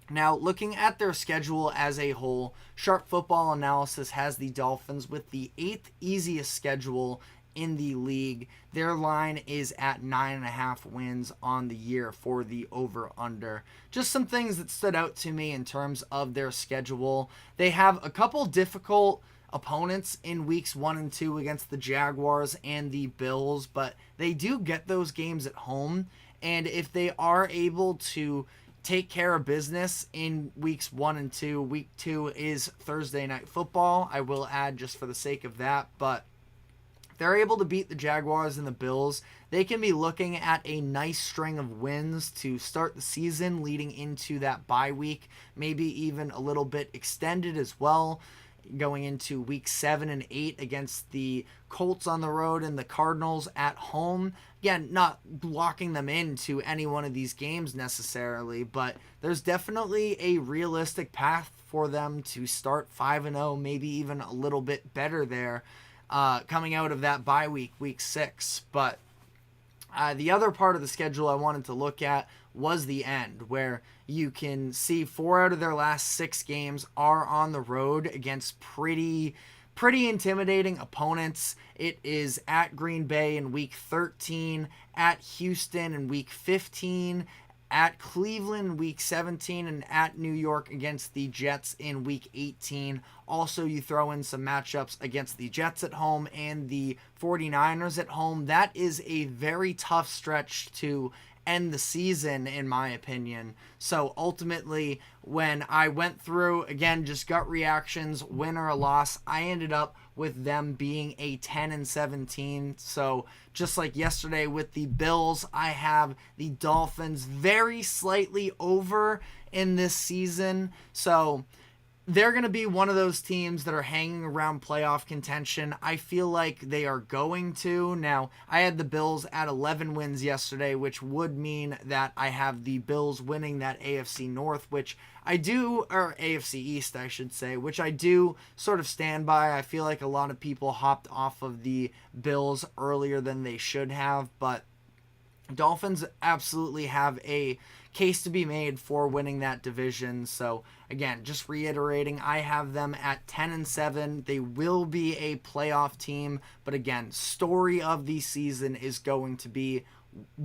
Now, looking at their schedule as a whole, Sharp Football Analysis has the Dolphins with the 8th easiest schedule in the league. Their line is at 9.5 wins on the year for the over-under. Just some things that stood out to me in terms of their schedule. They have a couple difficult opponents in weeks 1 and 2 against the Jaguars and the Bills, but they do get those games at home, and if they are able to take care of business in weeks 1 and 2, week 2 is Thursday Night Football, I will add just for the sake of that, but they're able to beat the Jaguars and the Bills, they can be looking at a nice string of wins to start the season leading into that bye week, maybe even a little bit extended as well, going into week 7 and 8 against the Colts on the road and the Cardinals at home. Again, not locking them into any one of these games necessarily, but there's definitely a realistic path for them to start 5-0, maybe even a little bit better there, coming out of that bye week, week 6. But the other part of the schedule I wanted to look at was the end, where you can see 4 out of their last 6 games are on the road against pretty intimidating opponents. It is at Green Bay in week 13, at Houston in week 15, at Cleveland in week 17, and at New York against the Jets in week 18. Also, you throw in some matchups against the Jets at home and the 49ers at home. That is a very tough stretch to end the season, in my opinion. So ultimately, when I went through, again, just gut reactions, win or a loss, I ended up with them being a 10-17. So just like yesterday with the Bills, I have the Dolphins very slightly over in this season. So they're going to be one of those teams that are hanging around playoff contention. I feel like they are going to. Now, I had the Bills at 11 wins yesterday, which would mean that I have the Bills winning that AFC North, which I do, or AFC East, I should say, which I do sort of stand by. I feel like a lot of people hopped off of the Bills earlier than they should have, but Dolphins absolutely have a case to be made for winning that division. So again, just reiterating, I have them at 10-7. They will be a playoff team, but again, story of the season is going to be,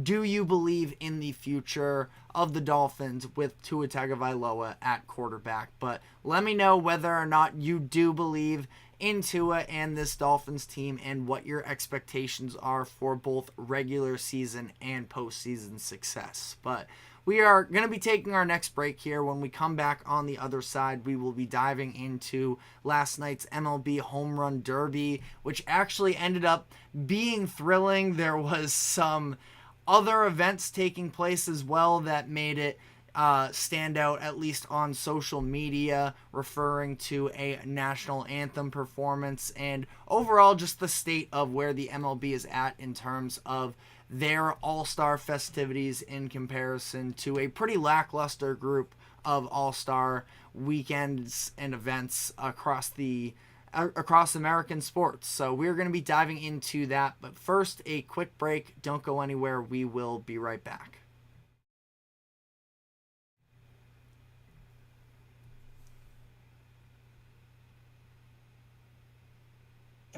do you believe in the future of the Dolphins with Tua Tagovailoa at quarterback? But let me know whether or not you do believe in Tua and this Dolphins team and what your expectations are for both regular season and postseason success. But we are going to be taking our next break here. When we come back on the other side, we will be diving into last night's MLB Home Run Derby, which actually ended up being thrilling. There was some other events taking place as well that made it stand out, at least on social media, referring to a national anthem performance and overall just the state of where the MLB is at in terms of their all-star festivities in comparison to a pretty lackluster group of all-star weekends and events across American sports. So we're going to be diving into that, but first, a quick break. Don't go anywhere. We will be right back.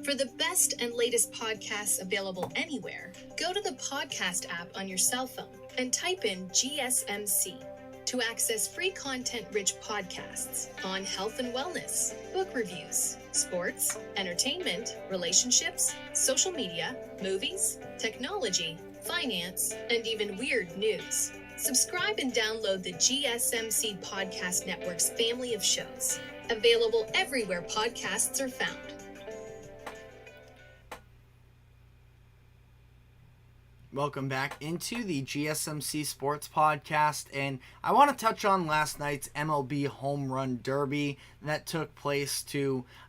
For the best and latest podcasts available anywhere, go to the podcast app on your cell phone and type in GSMC to access free content-rich podcasts on health and wellness, book reviews, sports, entertainment, relationships, social media, movies, technology, finance, and even weird news. Subscribe and download the GSMC Podcast Network's family of shows, available everywhere podcasts are found. Welcome back into the GSMC Sports Podcast, and I want to touch on last night's MLB Home Run Derby that took place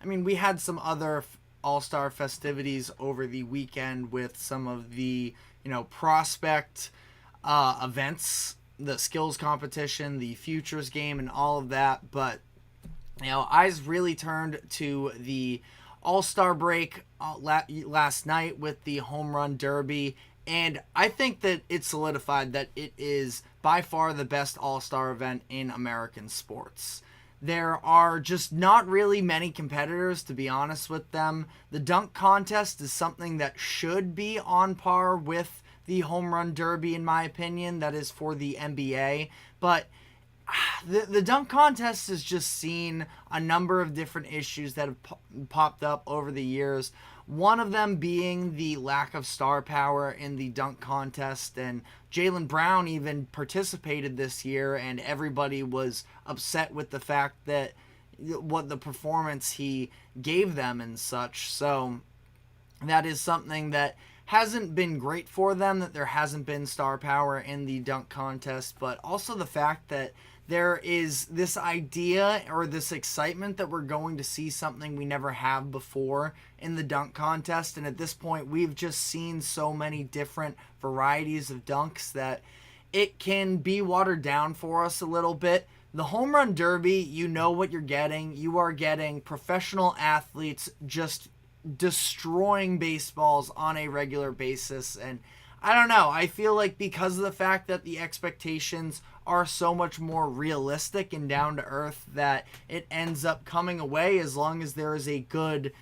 we had some other all-star festivities over the weekend with some of the, prospect events, the skills competition, the futures game, and all of that, but, eyes really turned to the all-star break last night with the Home Run Derby. And I think that it's solidified that it is by far the best all-star event in American sports. There are just not really many competitors, to be honest with them. The dunk contest is something that should be on par with the Home Run Derby, in my opinion. That is for the NBA. But the dunk contest has just seen a number of different issues that have popped up over the years. One of them being the lack of star power in the dunk contest, and Jaylen Brown even participated this year, and everybody was upset with the fact that what the performance he gave them and such. So that is something that hasn't been great for them, that there hasn't been star power in the dunk contest, but also the fact that there is this idea or this excitement that we're going to see something we never have before in the dunk contest. And at this point, we've just seen so many different varieties of dunks that it can be watered down for us a little bit. The home run derby, you know what you're getting. You are getting professional athletes just destroying baseballs on a regular basis. And I don't know, I feel like because of the fact that the expectations are so much more realistic and down to earth, that it ends up coming away as long as there is a good,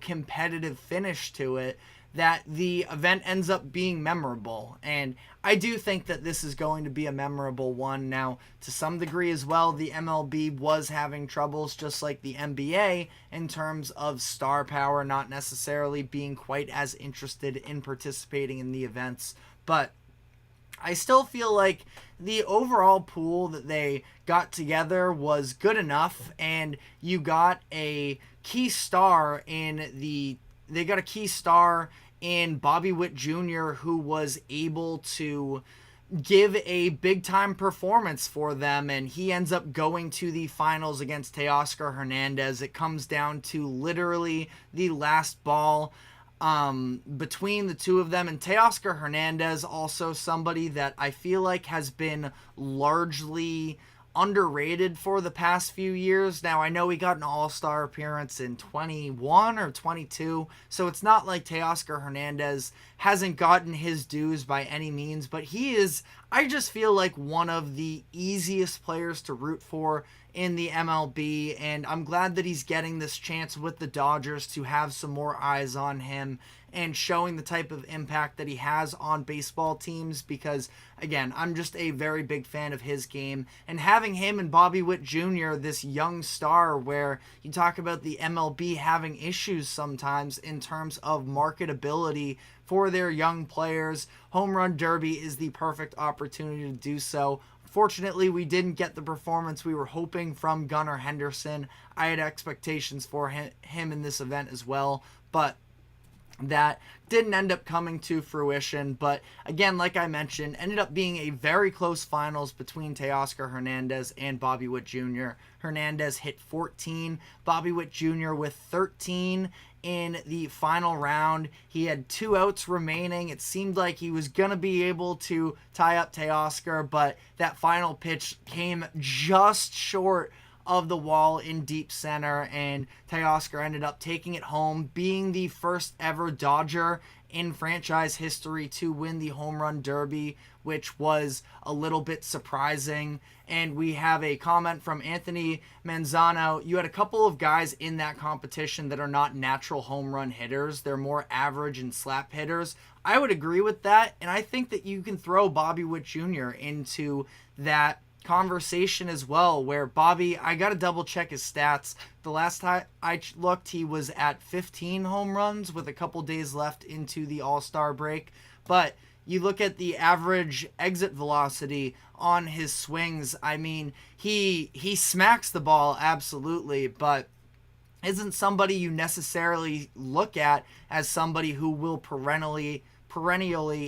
competitive finish to it, that the event ends up being memorable. And I do think that this is going to be a memorable one. Now, to some degree as well, the MLB was having troubles just like the NBA in terms of star power, not necessarily being quite as interested in participating in the events. But I still feel like the overall pool that they got together was good enough, and you got a key star they got a key star in Bobby Witt Jr., who was able to give a big-time performance for them, and he ends up going to the finals against Teoscar Hernandez. It comes down to literally the last ball between the two of them, and Teoscar Hernandez, also somebody that I feel like has been largely underrated for the past few years. Now, I know he got an all-star appearance in 21 or 22, so it's not like Teoscar Hernandez hasn't gotten his dues by any means, but he is, I just feel like, one of the easiest players to root for in the MLB, and I'm glad that he's getting this chance with the Dodgers to have some more eyes on him and showing the type of impact that he has on baseball teams, because, again, I'm just a very big fan of his game. And having him and Bobby Witt Jr., this young star, where you talk about the MLB having issues sometimes in terms of marketability for their young players, Home Run Derby is the perfect opportunity to do so. Fortunately, we didn't get the performance we were hoping from Gunnar Henderson. I had expectations for him in this event as well, but that didn't end up coming to fruition. But again, like I mentioned, ended up being a very close finals between Teoscar Hernandez and Bobby Witt Jr. Hernandez hit 14, Bobby Witt Jr. with 13 in the final round. He had 2 outs remaining. It seemed like he was going to be able to tie up Teoscar, but that final pitch came just short of the wall in deep center, and Teoscar ended up taking it home, being the first ever Dodger in franchise history to win the Home Run Derby, which was a little bit surprising. And we have a comment from Anthony Manzano. You had a couple of guys in that competition that are not natural home run hitters. They're more average and slap hitters. I would agree with that, and I think that you can throw Bobby Witt Jr. into that conversation as well, where Bobby, I gotta double check his stats. The last time I looked, he was at 15 home runs with a couple days left into the All-Star break. But you look at the average exit velocity on his swings, I mean, he smacks the ball, absolutely, but isn't somebody you necessarily look at as somebody who will perennially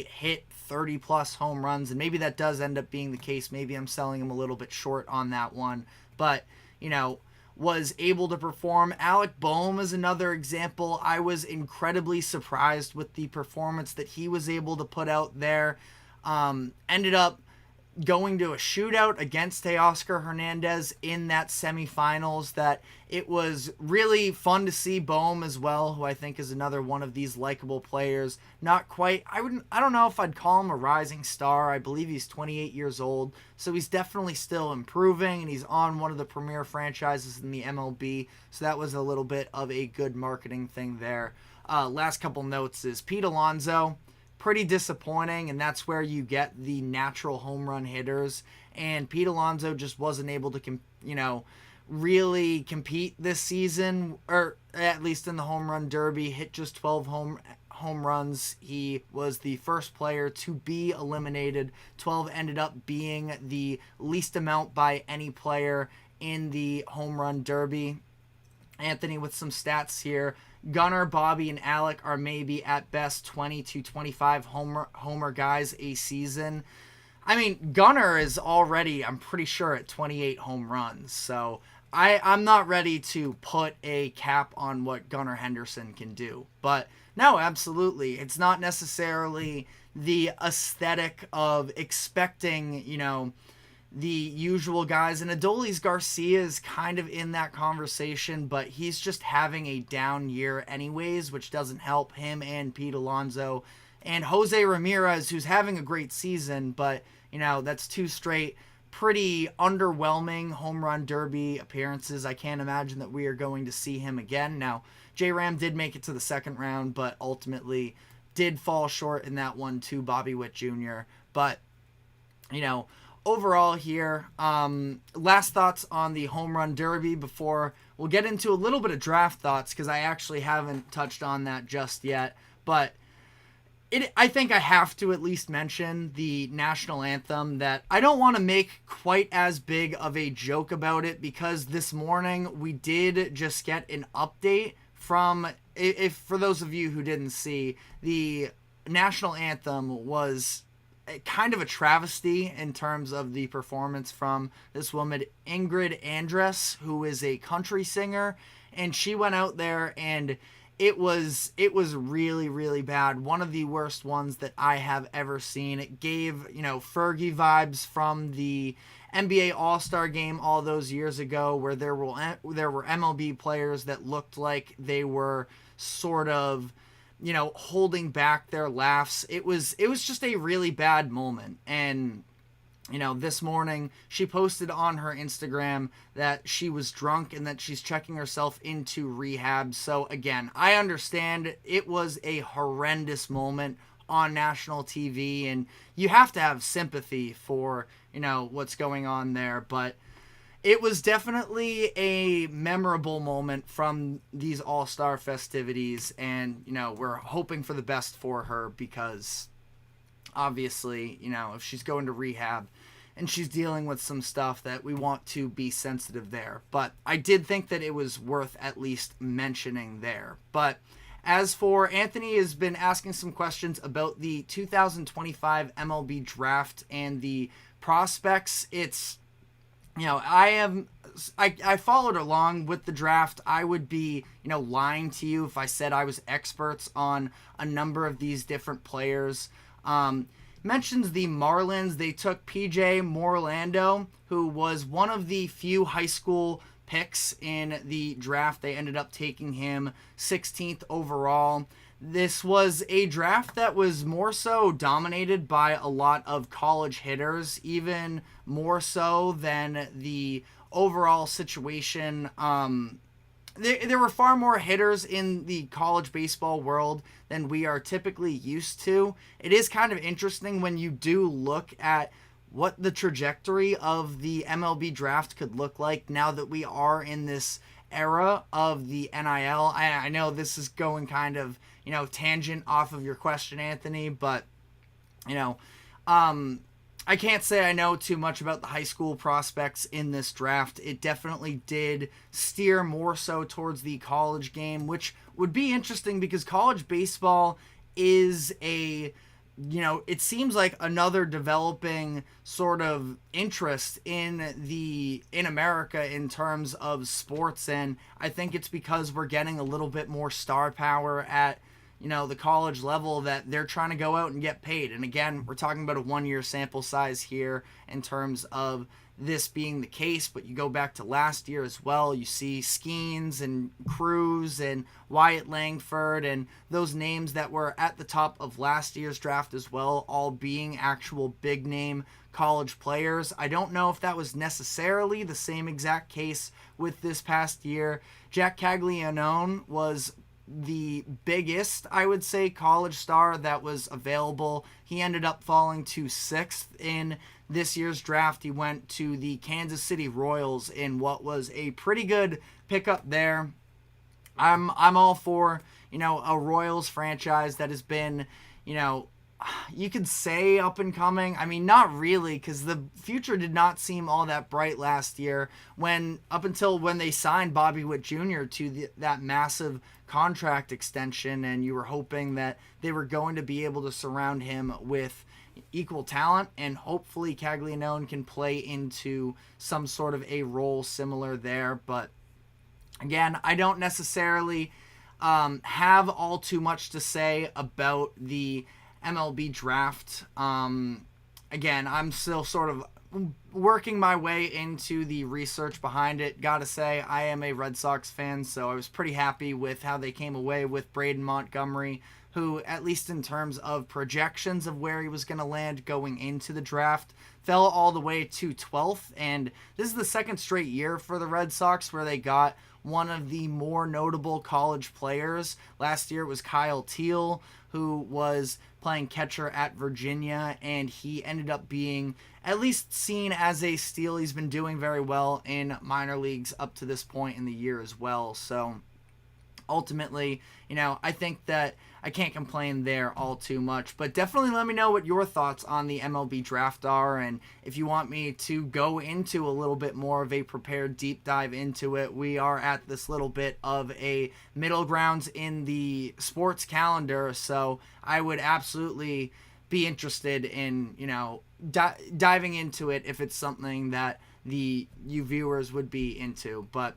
hit 30 plus home runs. And maybe that does end up being the case. Maybe I'm selling him a little bit short on that one, but was able to perform. Alec Boehm is another example. I was incredibly surprised with the performance that he was able to put out there. Ended up going to a shootout against Teoscar Hernandez in that semifinals. That it was really fun to see Boehm as well, who I think is another one of these likable players. Not quite, I don't know if I'd call him a rising star. I believe he's 28 years old, so he's definitely still improving, and he's on one of the premier franchises in the MLB, so that was a little bit of a good marketing thing there. Last couple notes is Pete Alonso. Pretty disappointing, and that's where you get the natural home run hitters. And Pete Alonso just wasn't able to, really compete this season, or at least in the Home Run Derby. Hit just 12 home runs. He was the first player to be eliminated. 12 ended up being the least amount by any player in the Home Run Derby. Anthony with some stats here. Gunnar, Bobby, and Alec are maybe at best 20 to 25 homer guys a season. I mean, Gunnar is already, I'm pretty sure, at 28 home runs. So I'm not ready to put a cap on what Gunnar Henderson can do. But no, absolutely. It's not necessarily the aesthetic of expecting, the usual guys. And Adolis Garcia is kind of in that conversation, but he's just having a down year anyways, which doesn't help him and Pete Alonso. And Jose Ramirez, who's having a great season, but, that's 2 straight pretty underwhelming home run derby appearances. I can't imagine that we are going to see him again. Now, J-Ram did make it to the second round, but ultimately did fall short in that one to Bobby Witt Jr. But, overall here, last thoughts on the home run derby before we'll get into a little bit of draft thoughts, because I actually haven't touched on that just yet. But I think I have to at least mention the national anthem, that I don't want to make quite as big of a joke about it, because this morning we did just get an update from, if for those of you who didn't see, the national anthem was kind of a travesty in terms of the performance from this woman, Ingrid Andress, who is a country singer, and she went out there and it was really, really bad. One of the worst ones that I have ever seen. It gave, Fergie vibes from the NBA All-Star game all those years ago, where there were MLB players that looked like they were sort of, holding back their laughs. It was just a really bad moment. And this morning she posted on her Instagram that she was drunk and that she's checking herself into rehab. So again, I understand it was a horrendous moment on national TV, and you have to have sympathy for, what's going on there. But it was definitely a memorable moment from these All-Star festivities, and, we're hoping for the best for her, because obviously, if she's going to rehab and she's dealing with some stuff, that we want to be sensitive there. But I did think that it was worth at least mentioning there. But as for Anthony has been asking some questions about the 2025 MLB draft and the prospects. It's, I followed along with the draft. I would be, lying to you if I said I was experts on a number of these different players. Mentions the Marlins. They took PJ Morlando, who was one of the few high school picks in the draft. They ended up taking him 16th overall. This was a draft that was more so dominated by a lot of college hitters, even more so than the overall situation. There were far more hitters in the college baseball world than we are typically used to. It is kind of interesting when you do look at what the trajectory of the MLB draft could look like now that we are in this era of the NIL. I know this is going kind of, tangent off of your question, Anthony, but, I can't say I know too much about the high school prospects in this draft. It definitely did steer more so towards the college game, which would be interesting because college baseball is it seems like another developing sort of interest in America in terms of sports. And I think it's because we're getting a little bit more star power at, the college level, that they're trying to go out and get paid. And again, we're talking about a 1-year sample size here in terms of this being the case, but you go back to last year as well, you see Skeens and Cruz and Wyatt Langford and those names that were at the top of last year's draft as well, all being actual big name college players. I don't know if that was necessarily the same exact case with this past year. Jack Caglianone was the biggest, I would say, college star that was available. He ended up falling to 6th in this year's draft. He went to the Kansas City Royals in what was a pretty good pickup there. I'm all for, a Royals franchise that has been, you could say up and coming. I mean, not really, because the future did not seem all that bright last year up until when they signed Bobby Witt Jr. to that massive contract extension, and you were hoping that they were going to be able to surround him with equal talent, and hopefully Caglianone can play into some sort of a role similar there. But again, I don't necessarily have all too much to say about the MLB draft. Again, I'm still sort of working my way into the research behind it. Gotta say, I am a Red Sox fan, so I was pretty happy with how they came away with Braden Montgomery, who, at least in terms of projections of where he was going to land going into the draft, fell all the way to 12th. And this is the second straight year for the Red Sox where they got one of the more notable college players. Last year it was Kyle Teal, who was playing catcher at Virginia, and he ended up being at least seen as a steal. He's been doing very well in minor leagues up to this point in the year as well. So ultimately, I think that I can't complain there all too much. But definitely let me know what your thoughts on the MLB draft are, and if you want me to go into a little bit more of a prepared deep dive into it. We are at this little bit of a middle grounds in the sports calendar, so I would absolutely be interested in, diving into it if it's something that you viewers would be into. But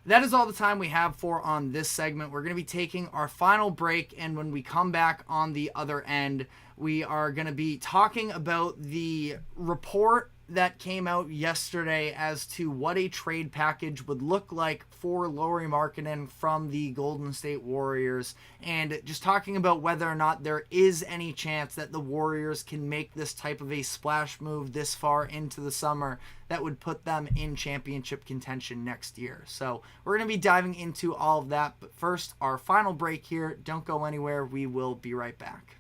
that is all the time we have for on this segment. We're going to be taking our final break, and when we come back on the other end, we are going to be talking about the report that came out yesterday as to what a trade package would look like for Lauri Markkanen from the Golden State Warriors, and just talking about whether or not there is any chance that the Warriors can make this type of a splash move this far into the summer that would put them in championship contention next year. So we're going to be diving into all of that, but first, our final break here. Don't go anywhere. We will be right back.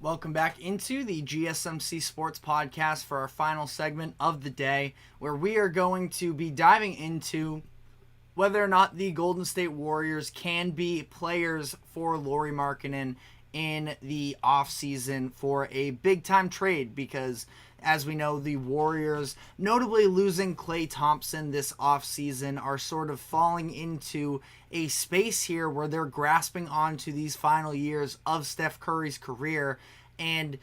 Welcome back into the GSMC Sports Podcast for our final segment of the day, where we are going to be diving into whether or not the Golden State Warriors can be players for Lauri Markkanen in the offseason for a big-time trade, because as we know, the Warriors, notably losing Klay Thompson this offseason, are sort of falling into a space here where they're grasping onto these final years of Steph Curry's career. And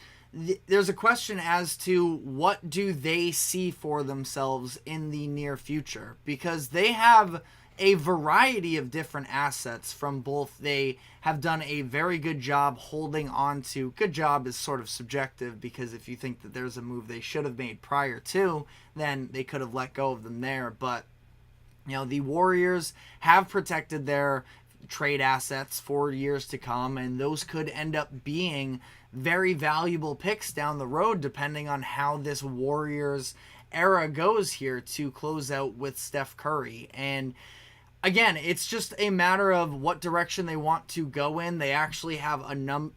there's a question as to what do they see for themselves in the near future, because they have a variety of different assets from both. They have done a very good job holding on to, good job is sort of subjective, because if you think that there's a move they should have made prior to, then they could have let go of them there. But the Warriors have protected their trade assets for years to come, and those could end up being very valuable picks down the road, depending on how this Warriors era goes here to close out with Steph Curry. And again, it's just a matter of what direction they want to go in. They actually have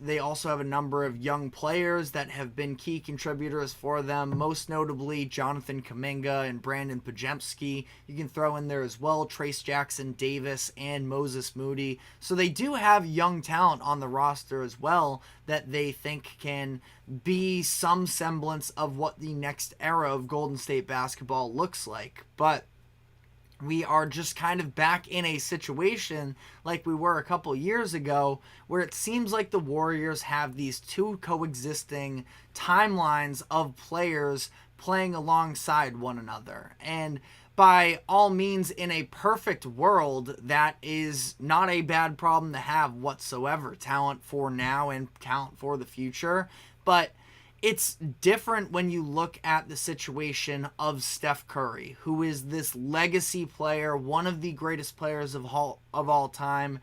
they also have a number of young players that have been key contributors for them, most notably Jonathan Kuminga and Brandon Pajemski. You can throw in there as well Trace Jackson Davis and Moses Moody. So they do have young talent on the roster as well that they think can be some semblance of what the next era of Golden State basketball looks like. But we are just kind of back in a situation like we were a couple years ago, where it seems like the Warriors have these two coexisting timelines of players playing alongside one another. And by all means, in a perfect world, that is not a bad problem to have whatsoever. Talent for now and talent for the future. But it's different when you look at the situation of Steph Curry, who is this legacy player, one of the greatest players of all time,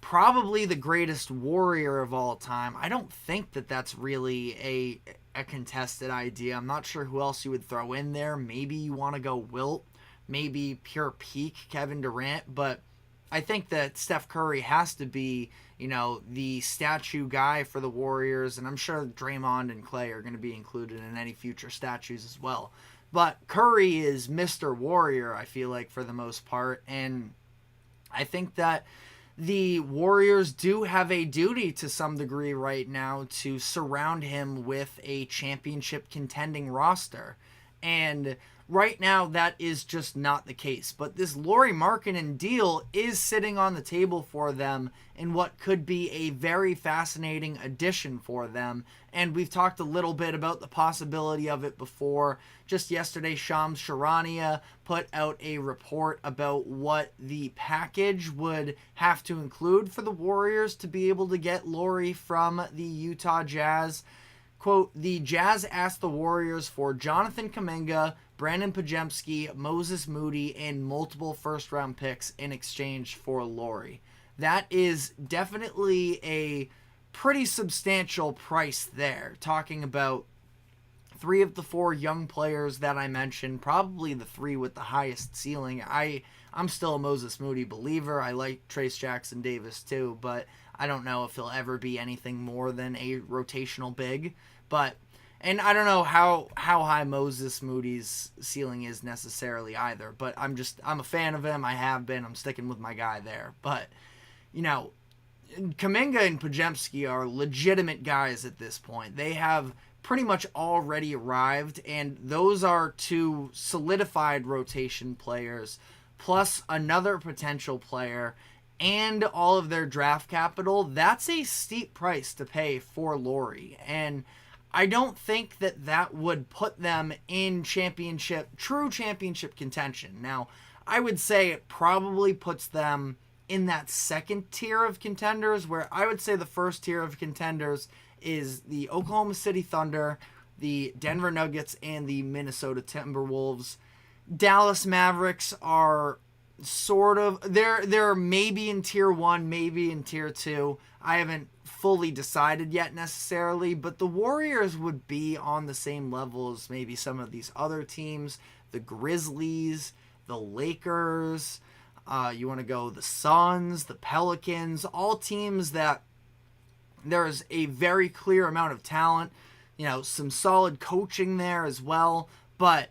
probably the greatest Warrior of all time. I don't think that that's really a contested idea. I'm not sure who else you would throw in there. Maybe you want to go Wilt, maybe pure peak Kevin Durant, but I think that Steph Curry has to be, the statue guy for the Warriors, and I'm sure Draymond and Clay are going to be included in any future statues as well. But Curry is Mr. Warrior, I feel like, for the most part, and I think that the Warriors do have a duty to some degree right now to surround him with a championship contending roster. And right now, that is just not the case. But this Lauri Markkanen deal is sitting on the table for them in what could be a very fascinating addition for them. And we've talked a little bit about the possibility of it before. Just yesterday, Shams Charania put out a report about what the package would have to include for the Warriors to be able to get Lauri from the Utah Jazz. Quote, the Jazz asked the Warriors for Jonathan Kuminga, Brandon Pajemski, Moses Moody, and multiple first-round picks in exchange for Lauri. That is definitely a pretty substantial price there. Talking about 3 of the 4 young players that I mentioned, probably the 3 with the highest ceiling. I'm still a Moses Moody believer. I like Trace Jackson Davis too, but I don't know if he'll ever be anything more than a rotational big. And I don't know how high Moses Moody's ceiling is necessarily either, but I'm a fan of him. I have been. I'm sticking with my guy there. But, Kuminga and Pajemski are legitimate guys at this point. They have pretty much already arrived, and those are 2 solidified rotation players, plus another potential player, and all of their draft capital. That's a steep price to pay for Lauri, and I don't think that would put them in true championship contention. Now, I would say it probably puts them in that second tier of contenders, where I would say the first tier of contenders is the Oklahoma City Thunder, the Denver Nuggets, and the Minnesota Timberwolves. Dallas Mavericks are sort of, they're maybe in tier 1, maybe in tier 2. I haven't fully decided yet necessarily, but the Warriors would be on the same level as maybe some of these other teams, the Grizzlies, the Lakers, you want to go the Suns, the Pelicans, all teams that there's a very clear amount of talent, some solid coaching there as well, but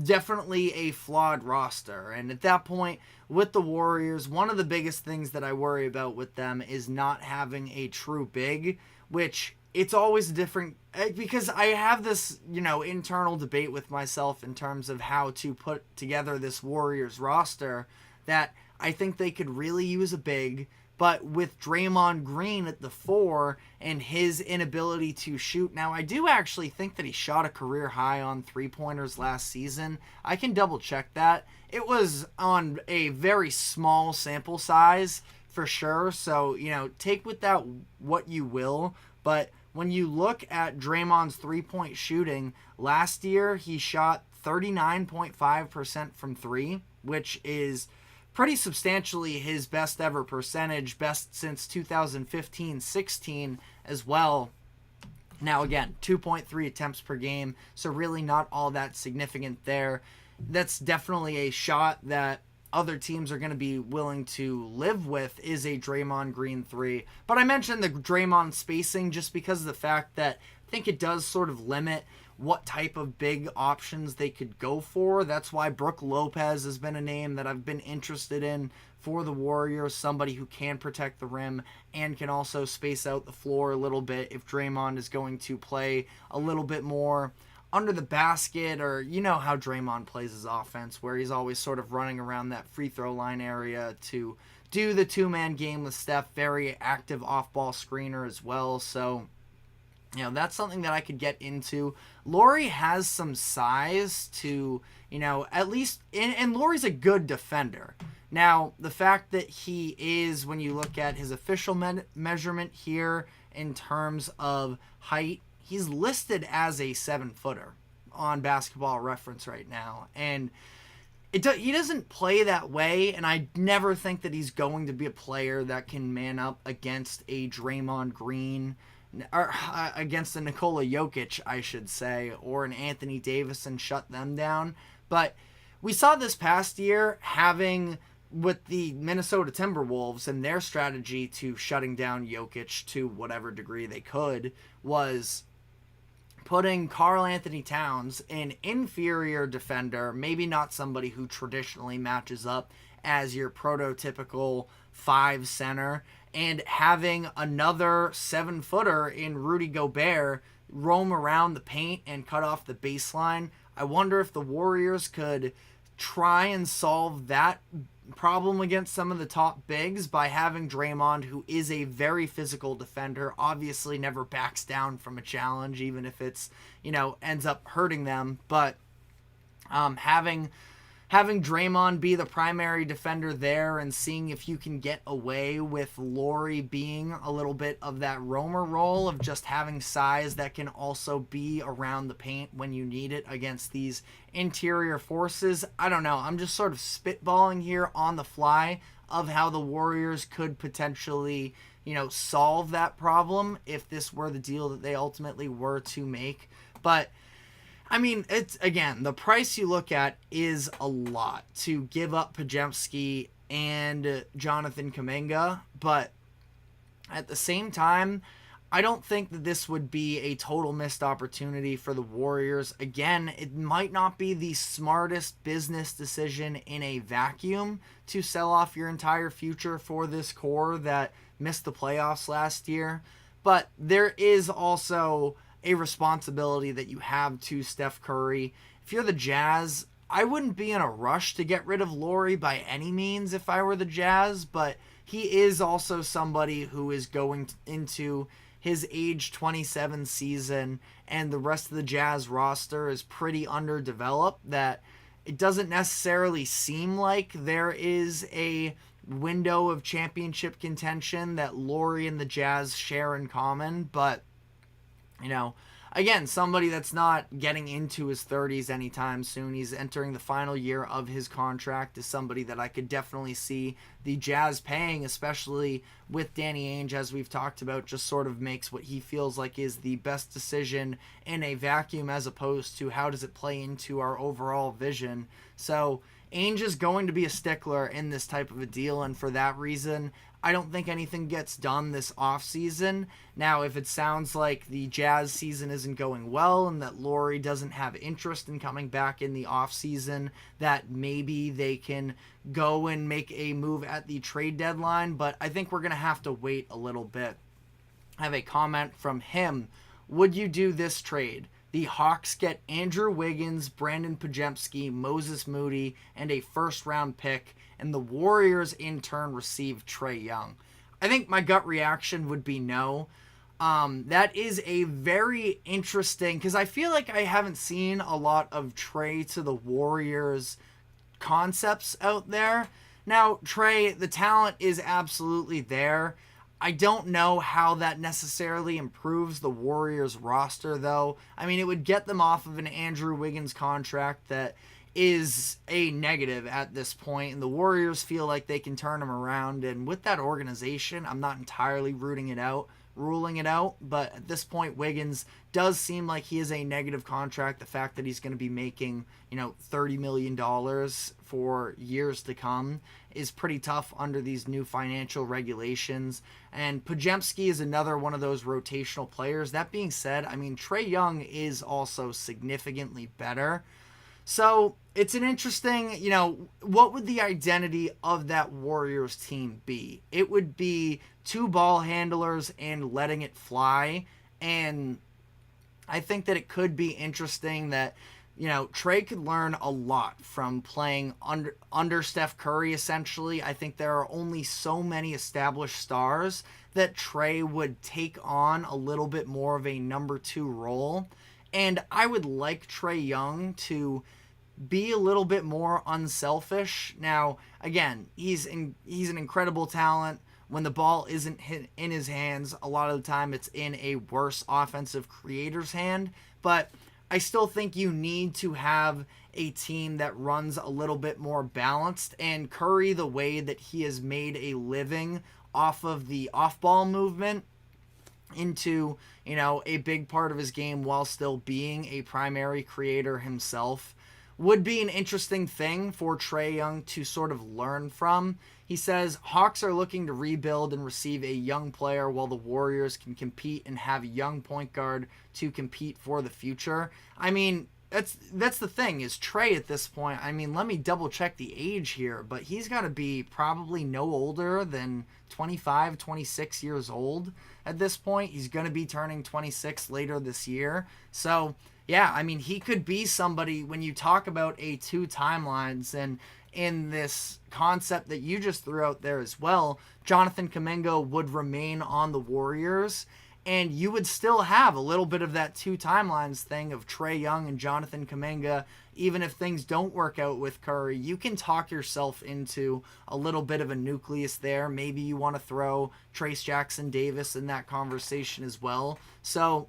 definitely a flawed roster. And at that point, with the Warriors, one of the biggest things that I worry about with them is not having a true big, which it's always different, because I have this, internal debate with myself in terms of how to put together this Warriors roster, that I think they could really use a big. But with Draymond Green at the 4 and his inability to shoot. Now, I do actually think that he shot a career high on 3-pointers last season. I can double check that. It was on a very small sample size for sure. So, take with that what you will. But when you look at Draymond's 3-point shooting, last year he shot 39.5% from 3, which is pretty substantially his best ever percentage, best since 2015-16 as well. Now again, 2.3 attempts per game, so really not all that significant there. That's definitely a shot that other teams are going to be willing to live with is a Draymond Green 3. But I mentioned the Draymond spacing just because of the fact that I think it does sort of limit what type of big options they could go for. That's why Brook Lopez has been a name that I've been interested in for the Warriors, somebody who can protect the rim and can also space out the floor a little bit if Draymond is going to play a little bit more under the basket, or you know how Draymond plays his offense, where he's always sort of running around that free throw line area to do the two-man game with Steph, very active off-ball screener as well. So, you know, that's something that I could get into. Lauri has some size to, you know, at least, and Lauri's a good defender. Now, the fact that he is, when you look at his official measurement here in terms of height, he's listed as a 7-footer on Basketball Reference right now. And he doesn't play that way, and I never think that he's going to be a player that can man up against a Draymond Green, or against a Nikola Jokic, I should say, or an Anthony Davis and shut them down. But we saw this past year having, with the Minnesota Timberwolves and their strategy to shutting down Jokic to whatever degree they could, was putting Karl Anthony Towns, an inferior defender, maybe not somebody who traditionally matches up as your prototypical 5 center, and having another 7-footer in Rudy Gobert roam around the paint and cut off the baseline. I wonder if the Warriors could try and solve that problem against some of the top bigs by having Draymond, who is a very physical defender, obviously never backs down from a challenge, even if it's, you know, ends up hurting them. But having Draymond be the primary defender there and seeing if you can get away with Lauri being a little bit of that roamer role of just having size that can also be around the paint when you need it against these interior forces. I don't know. I'm just sort of spitballing here on the fly of how the Warriors could potentially, you know, solve that problem if this were the deal that they ultimately were to make. But I mean, it's, again, the price you look at is a lot to give up Podziemski and Jonathan Kuminga, but at the same time, I don't think that this would be a total missed opportunity for the Warriors. Again, it might not be the smartest business decision in a vacuum to sell off your entire future for this core that missed the playoffs last year, but there is also a responsibility that you have to Steph Curry. If you're the Jazz, I wouldn't be in a rush to get rid of Lauri by any means if I were the Jazz, but he is also somebody who is going into his age 27 season, and the rest of the Jazz roster is pretty underdeveloped, that it doesn't necessarily seem like there is a window of championship contention that Lauri and the Jazz share in common. But you know, again, somebody that's not getting into his 30s anytime soon. He's entering the final year of his contract, is somebody that I could definitely see the Jazz paying, especially with Danny Ainge, as we've talked about, just sort of makes what he feels like is the best decision in a vacuum, as opposed to how does it play into our overall vision. So Ainge is going to be a stickler in this type of a deal, and for that reason, I don't think anything gets done this offseason. Now, if it sounds like the Jazz season isn't going well and that Lauri doesn't have interest in coming back in the offseason, that maybe they can go and make a move at the trade deadline, but I think we're going to have to wait a little bit. I have a comment from him. Would you do this trade? The Hawks get Andrew Wiggins, Brandon Podziemski, Moses Moody, and a first-round pick, and the Warriors in turn receive Trae Young. I think my gut reaction would be no. That is a very interesting, because I feel like I haven't seen a lot of Trae to the Warriors concepts out there. Now, Trae, the talent is absolutely there. I don't know how that necessarily improves the Warriors roster, though. I mean, it would get them off of an Andrew Wiggins contract that is a negative at this point, and the Warriors feel like they can turn him around. And with that organization, I'm not entirely rooting it out ruling it out. But at this point, Wiggins does seem like he is a negative contract. The fact that he's going to be making, $30 million for years to come is pretty tough under these new financial regulations. And Podziemski is another one of those rotational players. That being said, Trae Young is also significantly better. So it's an interesting, what would the identity of that Warriors team be? It would be 2 ball handlers and letting it fly. And I think that it could be interesting that, Trae could learn a lot from playing under Steph Curry, essentially. I think there are only so many established stars that Trae would take on a little bit more of a number 2 role. And I would like Trae Young to be a little bit more unselfish. Now, again, he's an incredible talent. When the ball isn't hit in his hands, a lot of the time it's in a worse offensive creator's hand. But I still think you need to have a team that runs a little bit more balanced. And Curry, the way that he has made a living off of the off-ball movement into, a big part of his game while still being a primary creator himself, would be an interesting thing for Trae Young to sort of learn from. He says, Hawks are looking to rebuild and receive a young player while the Warriors can compete and have a young point guard to compete for the future. That's the thing, is Trae at this point, let me double check the age here, but he's got to be probably no older than 25, 26 years old at this point. He's going to be turning 26 later this year. So, yeah, he could be somebody, when you talk about a 2 timelines, and in this concept that you just threw out there as well, Jonathan Kuminga would remain on the Warriors, and you would still have a little bit of that 2 timelines thing of Trae Young and Jonathan Kuminga. Even if things don't work out with Curry, you can talk yourself into a little bit of a nucleus there. Maybe you want to throw Trace Jackson Davis in that conversation as well. So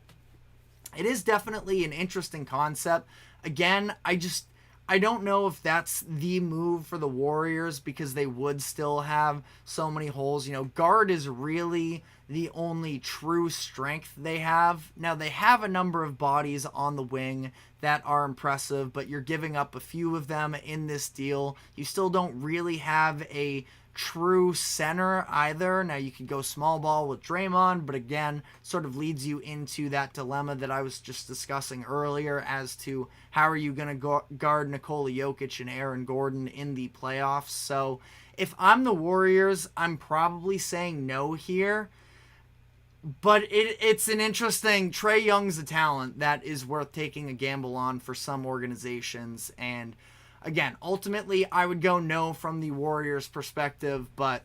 it is definitely an interesting concept. Again, I don't know if that's the move for the Warriors, because they would still have so many holes. Guard is really the only true strength they have. Now, they have a number of bodies on the wing that are impressive, but you're giving up a few of them in this deal. You still don't really have a true center either. Now, you could go small ball with Draymond, but again, sort of leads you into that dilemma that I was just discussing earlier as to how are you going to guard Nikola Jokic and Aaron Gordon in the playoffs. So if I'm the Warriors, I'm probably saying no here. But it's an interesting, Trae Young's a talent that is worth taking a gamble on for some organizations. And again, ultimately, I would go no from the Warriors' perspective, but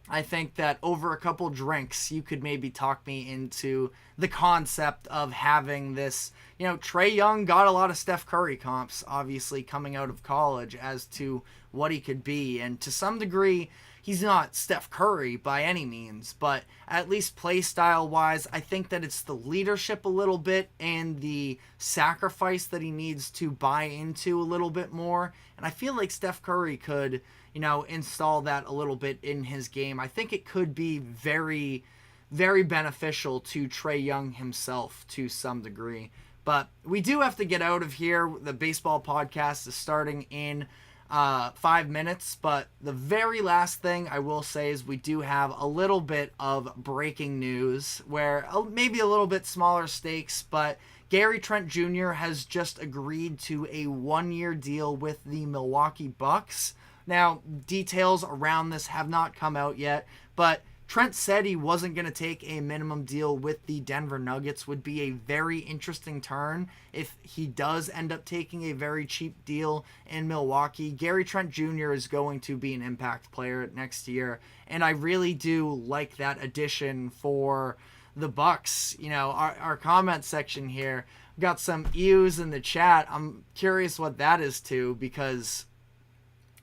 I think that over a couple drinks, you could maybe talk me into the concept of having this. Trae Young got a lot of Steph Curry comps, obviously, coming out of college as to what he could be. And to some degree, he's not Steph Curry by any means, but at least play style wise, I think that it's the leadership a little bit and the sacrifice that he needs to buy into a little bit more. And I feel like Steph Curry could, install that a little bit in his game. I think it could be very, very beneficial to Trae Young himself to some degree. But we do have to get out of here. The baseball podcast is starting in 5 minutes, but the very last thing I will say is we do have a little bit of breaking news where maybe a little bit smaller stakes, but Gary Trent Jr. has just agreed to a 1-year deal with the Milwaukee Bucks. Now, details around this have not come out yet, but Trent said he wasn't going to take a minimum deal with the Denver Nuggets. Would be a very interesting turn if he does end up taking a very cheap deal in Milwaukee. Gary Trent Jr. is going to be an impact player next year, and I really do like that addition for the Bucks. Our comment section here got some ews in the chat. I'm curious what that is to, because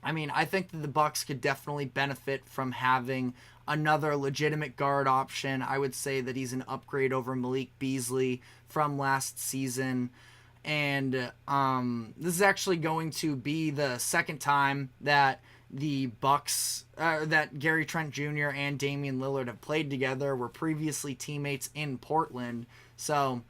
I think that the Bucks could definitely benefit from having another legitimate guard option. I would say that he's an upgrade over Malik Beasley from last season. And this is actually going to be the second time that the Bucks, that Gary Trent Jr. and Damian Lillard have played together, were previously teammates in Portland. So,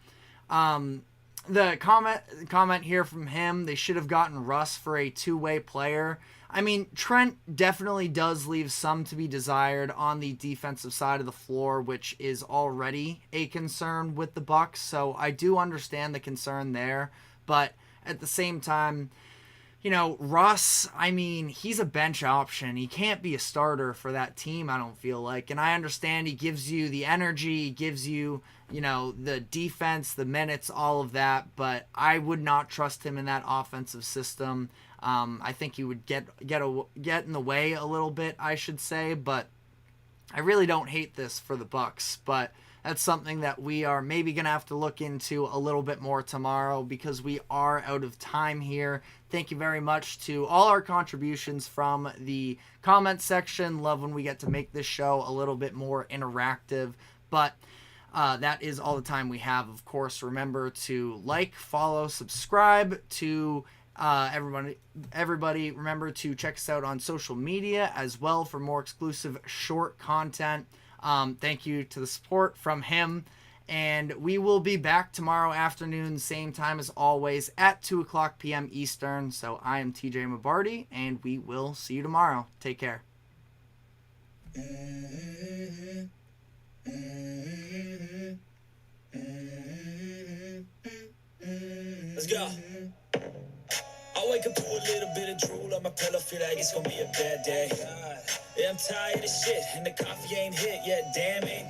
the comment here from him, they should have gotten Russ for a two-way player. I mean, Trent definitely does leave some to be desired on the defensive side of the floor, which is already a concern with the Bucks. So I do understand the concern there, but at the same time, Russ, I mean, he's a bench option. He can't be a starter for that team, I don't feel like. And I understand he gives you the energy, he gives you, the defense, the minutes, all of that. But I would not trust him in that offensive system. I think he would get in the way a little bit, I should say. But I really don't hate this for the Bucks. But that's something that we are maybe going to have to look into a little bit more tomorrow, because we are out of time here. Thank you very much to all our contributions from the comment section. Love when we get to make this show a little bit more interactive. But that is all the time we have. Of course, remember to like, follow, subscribe to everybody. Remember to check us out on social media as well for more exclusive short content. Thank you to the support from him, and we will be back tomorrow afternoon, same time as always at 2:00 p.m. Eastern. So I am TJ Mabardi, and we will see you tomorrow. Take care. Let's go. I wake up to a little bit of drool on my pillow, feel like it's gonna be a bad day. Yeah, I'm tired of shit, and the coffee ain't hit yet, damn, ain't that